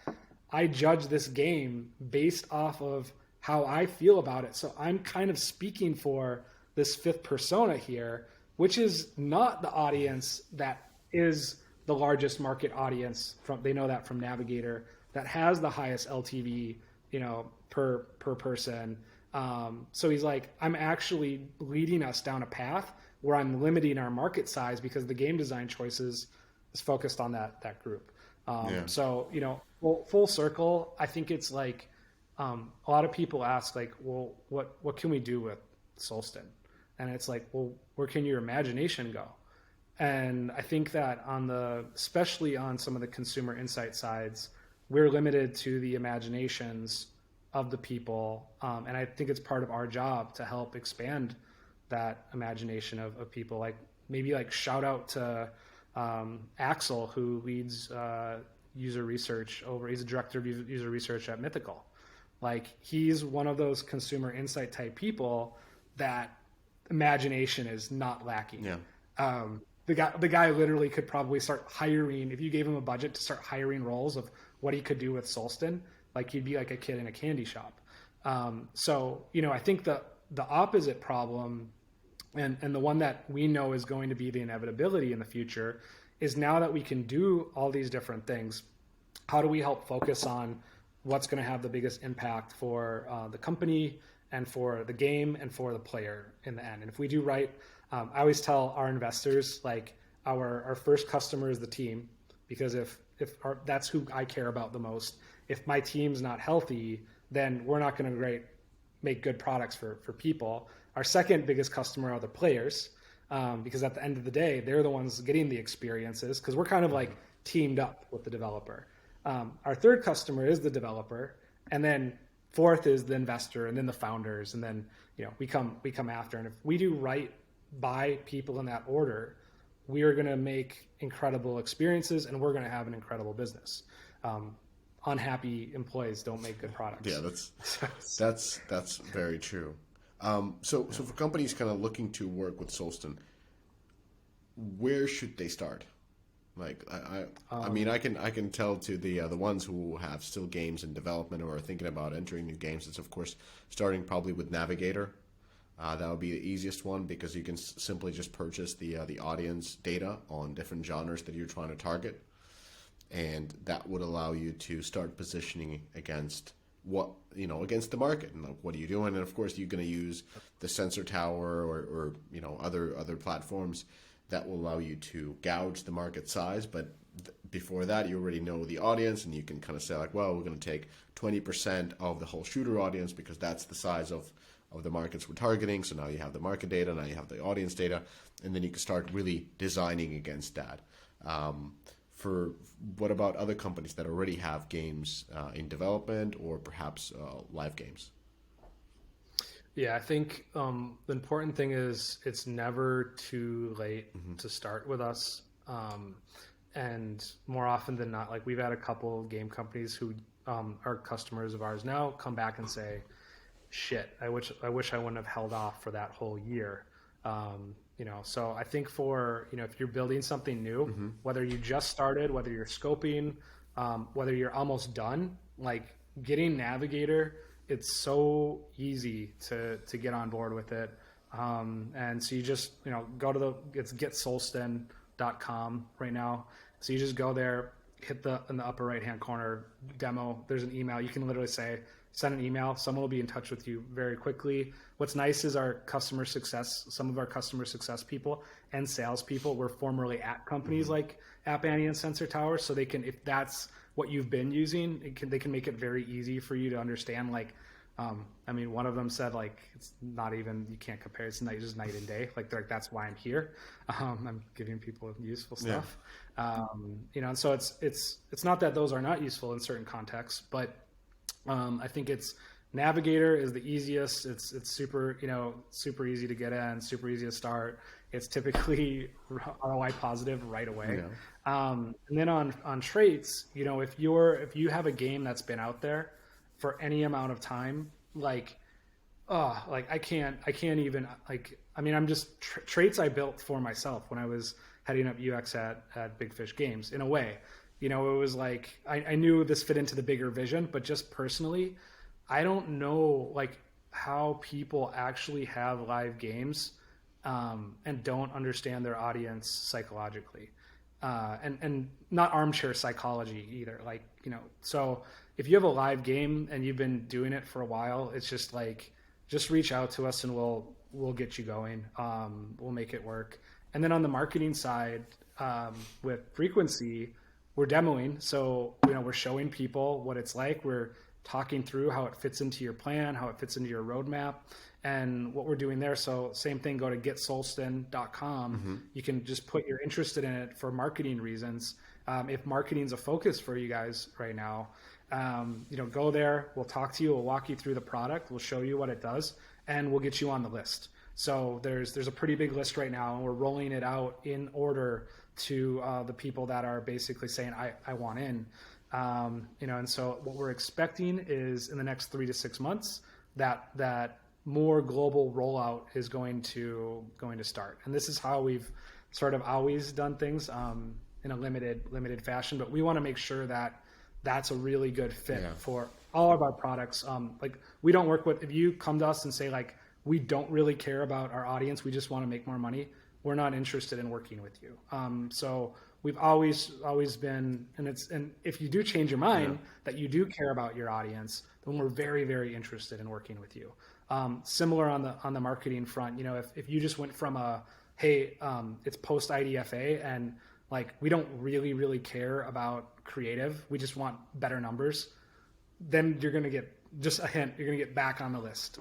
I judge this game based off of how I feel about it. So I'm kind of speaking for this fifth persona here, which is not the audience that is the largest market audience from, they know that from Navigator, that has the highest LTV, per person. So he's like, I'm actually leading us down a path where I'm limiting our market size because the game design choices is focused on that group. So, full circle, I think it's like, a lot of people ask like, well, what can we do with Solsten? And it's like, well, where can your imagination go? And I think that especially on some of the consumer insight sides, we're limited to the imaginations of the people. And I think it's part of our job to help expand that imagination of people. Like maybe like shout out to Axel, who leads user research he's a director of user research at Mythical. Like he's one of those consumer insight type people that imagination is not lacking. Yeah. The guy literally could probably start hiring, if you gave him a budget to start hiring roles of what he could do with Solsten, like he'd be like a kid in a candy shop. So, I think the opposite problem and the one that we know is going to be the inevitability in the future is now that we can do all these different things, how do we help focus on what's going to have the biggest impact for the company and for the game and for the player in the end? And if we do right, I always tell our investors, like our first customer is the team, because if that's who I care about the most. If my team's not healthy, then we're not going to make good products for people. Our second biggest customer are the players, because at the end of the day, they're the ones getting the experiences, because we're kind of like teamed up with the developer. Our third customer is the developer, and then fourth is the investor, and then the founders, and then we come after. And if we do right by people in that order, we are going to make incredible experiences, and we're going to have an incredible business. Unhappy employees don't make good products. Yeah, that's very true. So for companies kind of looking to work with Solsten, where should they start? Like, I mean, I can tell to the ones who have still games in development or are thinking about entering new games. It's of course starting probably with Navigator. That would be the easiest one, because you can simply just purchase the audience data on different genres that you're trying to target, and that would allow you to start positioning against against the market, and like, what are you doing? And of course, you're going to use the Sensor Tower or other platforms that will allow you to gauge the market size. But before that, you already know the audience, and you can kind of say like, well, we're going to take 20% of the whole shooter audience because that's the size of the markets we're targeting. So now you have the market data, now you have the audience data, and then you can start really designing against that. For what about other companies that already have games in development or perhaps live games? Yeah, I think the important thing is it's never too late to start with us. And more often than not, like we've had a couple of game companies who are customers of ours now come back and say, shit, I wish I wouldn't have held off for that whole year. So I think for, if you're building something new, whether you just started, whether you're scoping, whether you're almost done, like getting Navigator, it's so easy to get on board with it. And so you just, go to it's getsolsten.com right now. So you just go there, hit in the upper right-hand corner, demo, there's an email. You can literally send an email. Someone will be in touch with you very quickly. What's nice is some of our customer success people and salespeople were formerly at companies like App Annie and Sensor Tower. So they can, if that's what you've been using, they can make it very easy for you to understand. Like, one of them said like, it's not even, you can't compare. It's just night and day. Like, that's why I'm here. I'm giving people useful stuff. Yeah. And so it's not that those are not useful in certain contexts, but I think Navigator is the easiest. It's super, super easy to get in, super easy to start. It's typically ROI positive right away. Yeah. And then on traits, if you have a game that's been out there for any amount of time, I can't even I mean, I'm just traits I built for myself when I was heading up UX at Big Fish Games. In a way, you know, it was like I knew this fit into the bigger vision, but just personally, I don't know like how people actually have live games and don't understand their audience psychologically, and not armchair psychology either. Like, you know, so if you have a live game and you've been doing it for a while, it's just like, just reach out to us and we'll get you going. We'll make it work. And then on the marketing side, with Frequency, we're demoing. So, you know, we're showing people what it's like. We're talking through how it fits into your plan, how it fits into your roadmap, and what we're doing there. So same thing, go to getsolsten.com. You can just put you're interested in it for marketing reasons. If marketing's a focus for you guys right now, you know, go there. We'll talk to you. We'll walk you through the product. We'll show you what it does, and we'll get you on the list. So there's a pretty big list right now, and we're rolling it out in order to the people that are basically saying, I want in. You know, and so what we're expecting is in the next 3 to 6 months that more global rollout is going to start. And this is how we've sort of always done things in a limited fashion, but we want to make sure that that's a really good fit for all of our products. Like, we don't work with, if you come to us and say like, we don't really care about our audience, we just want to make more money, we're not interested in working with you. So we've always been, and if you do change your mind that you do care about your audience, then we're very, very interested in working with you. Similar on the marketing front, you know, if you just went from it's post IDFA and like, we don't really care about creative, we just want better numbers, then you're going to get, just a hint, you're going to get back on the list.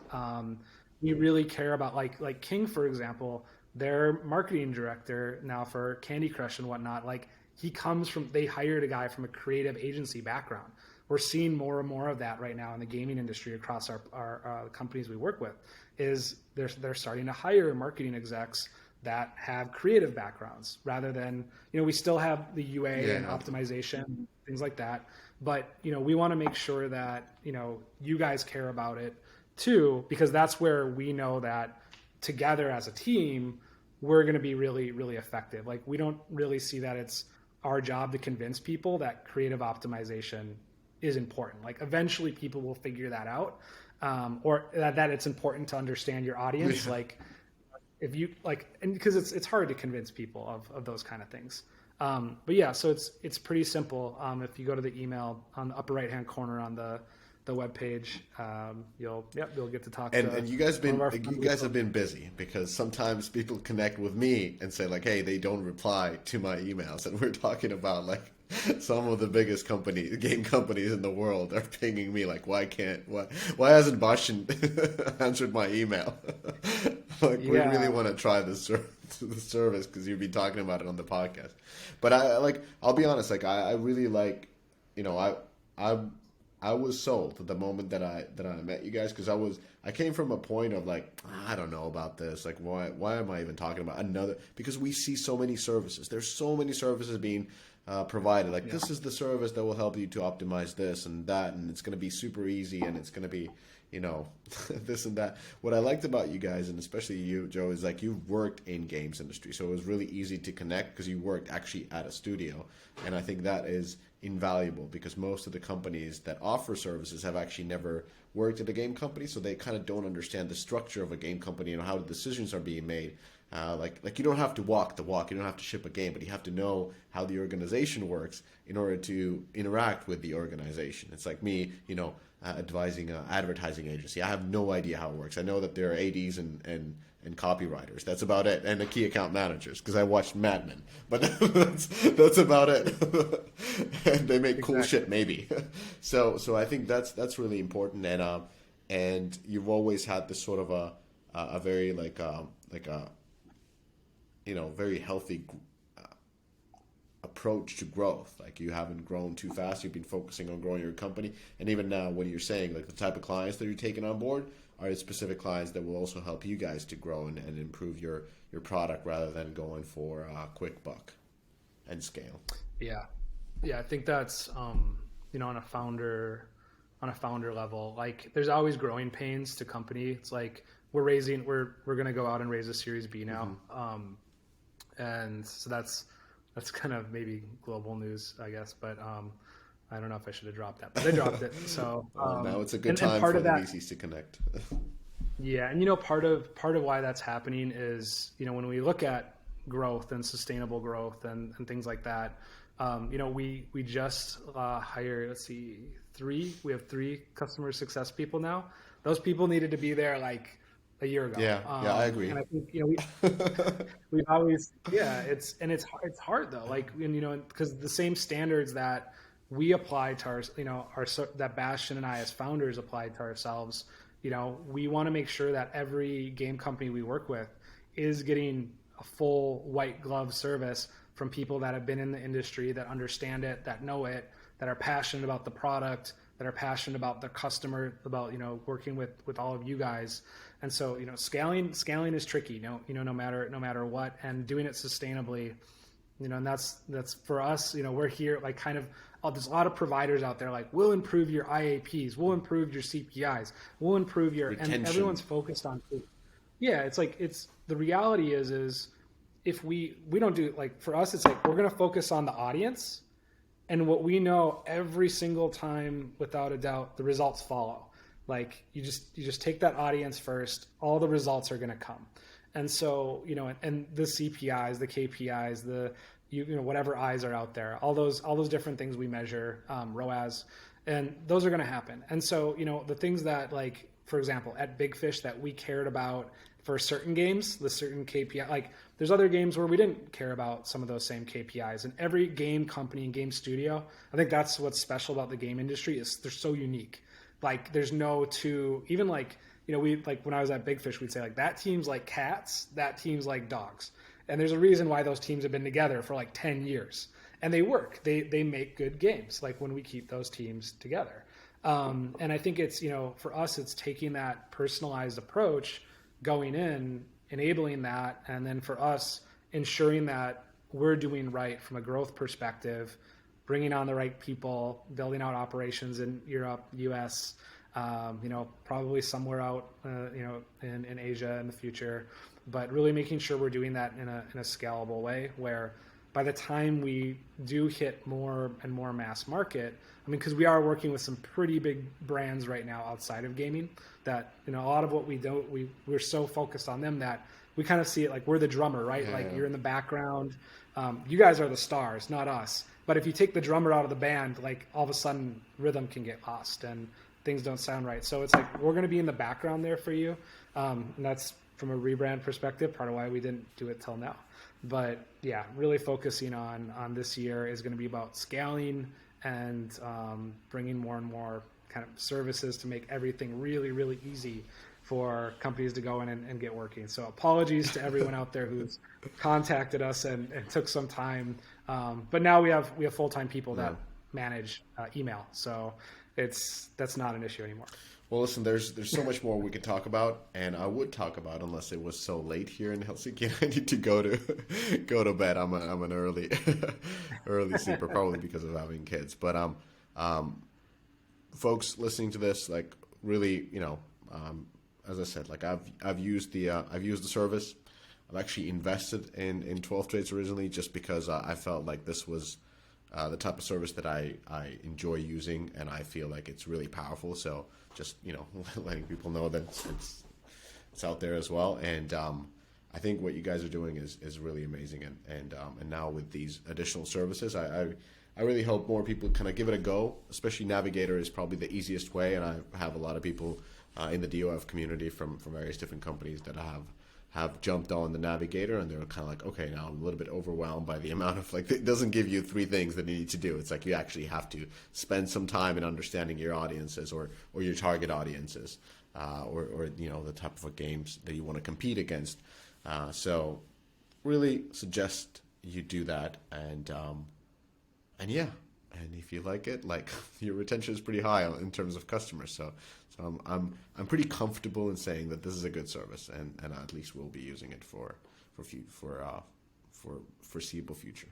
We really care about like King, for example, their marketing director now for Candy Crush and whatnot, like they hired a guy from a creative agency background. We're seeing more and more of that right now in the gaming industry across our companies we work with, is they're starting to hire marketing execs that have creative backgrounds rather than, you know, we still have the UA and optimization, things like that. But, you know, we want to make sure that, you know, you guys care about it too, because that's where we know that together as a team, we're going to be really, really effective. Like, we don't really see that it's our job to convince people that creative optimization is important. Like, eventually people will figure that out, or that it's important to understand your audience. Like, if you like, and because it's hard to convince people of those kind of things. But yeah, so it's pretty simple. If you go to the email on the upper right hand corner on the webpage, you'll get to talk. And you guys have been busy, because sometimes people connect with me and say like, hey, they don't reply to my emails, and we're talking about like some of the biggest game companies in the world are pinging me like, why hasn't Bashan answered my email? Like, we really want to try the service because you've been talking about it on the podcast. But I'll be honest, like I really like, you know, I was sold the moment that I met you guys, because I came from a point of like, I don't know about this, like why am I even talking about another, because we see so many services. There's so many services being provided. Like, this is the service that will help you to optimize this and that, and it's going to be super easy, and it's going to be, you know, this and that. What I liked about you guys, and especially you, Joe, is like, you've worked in games industry, so it was really easy to connect because you worked actually at a studio, and I think that is invaluable, because most of the companies that offer services have actually never worked at a game company, so they kind of don't understand the structure of a game company and how the decisions are being made. Like you don't have to walk the walk, you don't have to ship a game, but you have to know how the organization works in order to interact with the organization. It's like me, you know, advising an advertising agency. I have no idea how it works. I know that there are ADs and copywriters. That's about it. And the key account managers, because I watched Mad Men. But that's about it. And they make cool shit, maybe. So I think that's really important. And you've always had this sort of a very like a you know, very healthy approach to growth. Like, you haven't grown too fast. You've been focusing on growing your company. And even now, what you're saying, like the type of clients that you're taking on board are specific clients that will also help you guys to grow and improve your product, rather than going for a quick buck and scale. Yeah. I think that's, you know, on a founder on a founder level. Like there's always growing pains to company. It's like we're going to go out and raise a Series B now. And so that's kind of maybe global news, I guess. But I don't know if I should have dropped that, but I dropped it. So now it's a good time for the VCs to connect. Yeah, and part of why that's happening is when we look at growth and sustainable growth and things like that, we just hired, let's see, we have 3 customer success people now. Those people needed to be there like a year ago. Yeah, I agree. And I think we've always it's hard though, like because the same standards that we apply to our that Bastian and I as founders applied to ourselves. We want to make sure that every game company we work with is getting a full white glove service from people that have been in the industry, that understand it, that know it, that are passionate about the product, that are passionate about the customer, about working with all of you guys. And so scaling is tricky, no matter what, and doing it sustainably. And that's for us. We're here like kind of. There's a lot of providers out there like we'll improve your IAPs, we'll improve your CPIs, we'll improve your retention. And everyone's focused on. Yeah, it's like the reality is if we don't do like for us, it's like we're gonna focus on the audience, and what we know every single time without a doubt the results follow. Like you just take that audience first, all the results are gonna come. And so and the CPIs, the KPIs, the whatever eyes are out there, all those different things we measure, ROAS, and those are going to happen. And so, the things that like, for example, at Big Fish that we cared about for certain games, the certain KPI, like there's other games where we didn't care about some of those same KPIs. And every game company and game studio, I think that's what's special about the game industry is they're so unique. Like there's no two, even like, we like when I was at Big Fish, we'd say like that team's like cats, that team's like dogs. And there's a reason why those teams have been together for like 10 years. And they work. They make good games, like when we keep those teams together. And I think it's, for us, it's taking that personalized approach, going in, enabling that, and then for us, ensuring that we're doing right from a growth perspective, bringing on the right people, building out operations in Europe, US, probably somewhere out, in Asia in the future. But really making sure we're doing that in a scalable way where by the time we do hit more and more mass market, because we are working with some pretty big brands right now outside of gaming that, a lot of what we do, we're so focused on them that we kind of see it like we're the drummer, right? Yeah. Like you're in the background. You guys are the stars, not us. But if you take the drummer out of the band, like all of a sudden rhythm can get lost and things don't sound right. So it's like, we're going to be in the background there for you. And that's, from a rebrand perspective, part of why we didn't do it till now. But yeah, really focusing on this year is going to be about scaling and bringing more and more kind of services to make everything really, really easy for companies to go in and get working. So apologies to everyone out there who's contacted us and took some time. But now we have full-time people that manage email. So that's not an issue anymore. Well, listen, there's so much more we could talk about, and I would talk about unless it was so late here in Helsinki. I need to go to bed. I'm an early sleeper, probably because of having kids. But folks listening to this, like really, as I said, like I've used the service. I've actually invested in 12 Trades originally just because I felt like this was the type of service that I enjoy using, and I feel like it's really powerful. So just letting people know that it's out there as well. And I think what you guys are doing is really amazing. And now with these additional services, I really hope more people kind of give it a go. Especially Navigator is probably the easiest way, and I have a lot of people in the DOF community from various different companies that have jumped on the Navigator, and they're kind of like, okay, now I'm a little bit overwhelmed by the amount of, like, it doesn't give you 3 things that you need to do. It's like you actually have to spend some time in understanding your audiences or your target audiences, or the type of games that you want to compete against. So really suggest you do that, and yeah, and if you like it, like, your retention is pretty high in terms of customers. So I'm pretty comfortable in saying that this is a good service, and at least we'll be using it for foreseeable future.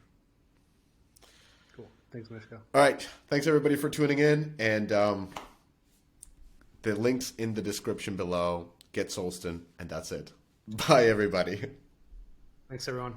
Cool. Thanks, Mishko. All right. Thanks everybody for tuning in, and The link's in the description below. Get Solsten, and that's it. Bye, everybody. Thanks, everyone.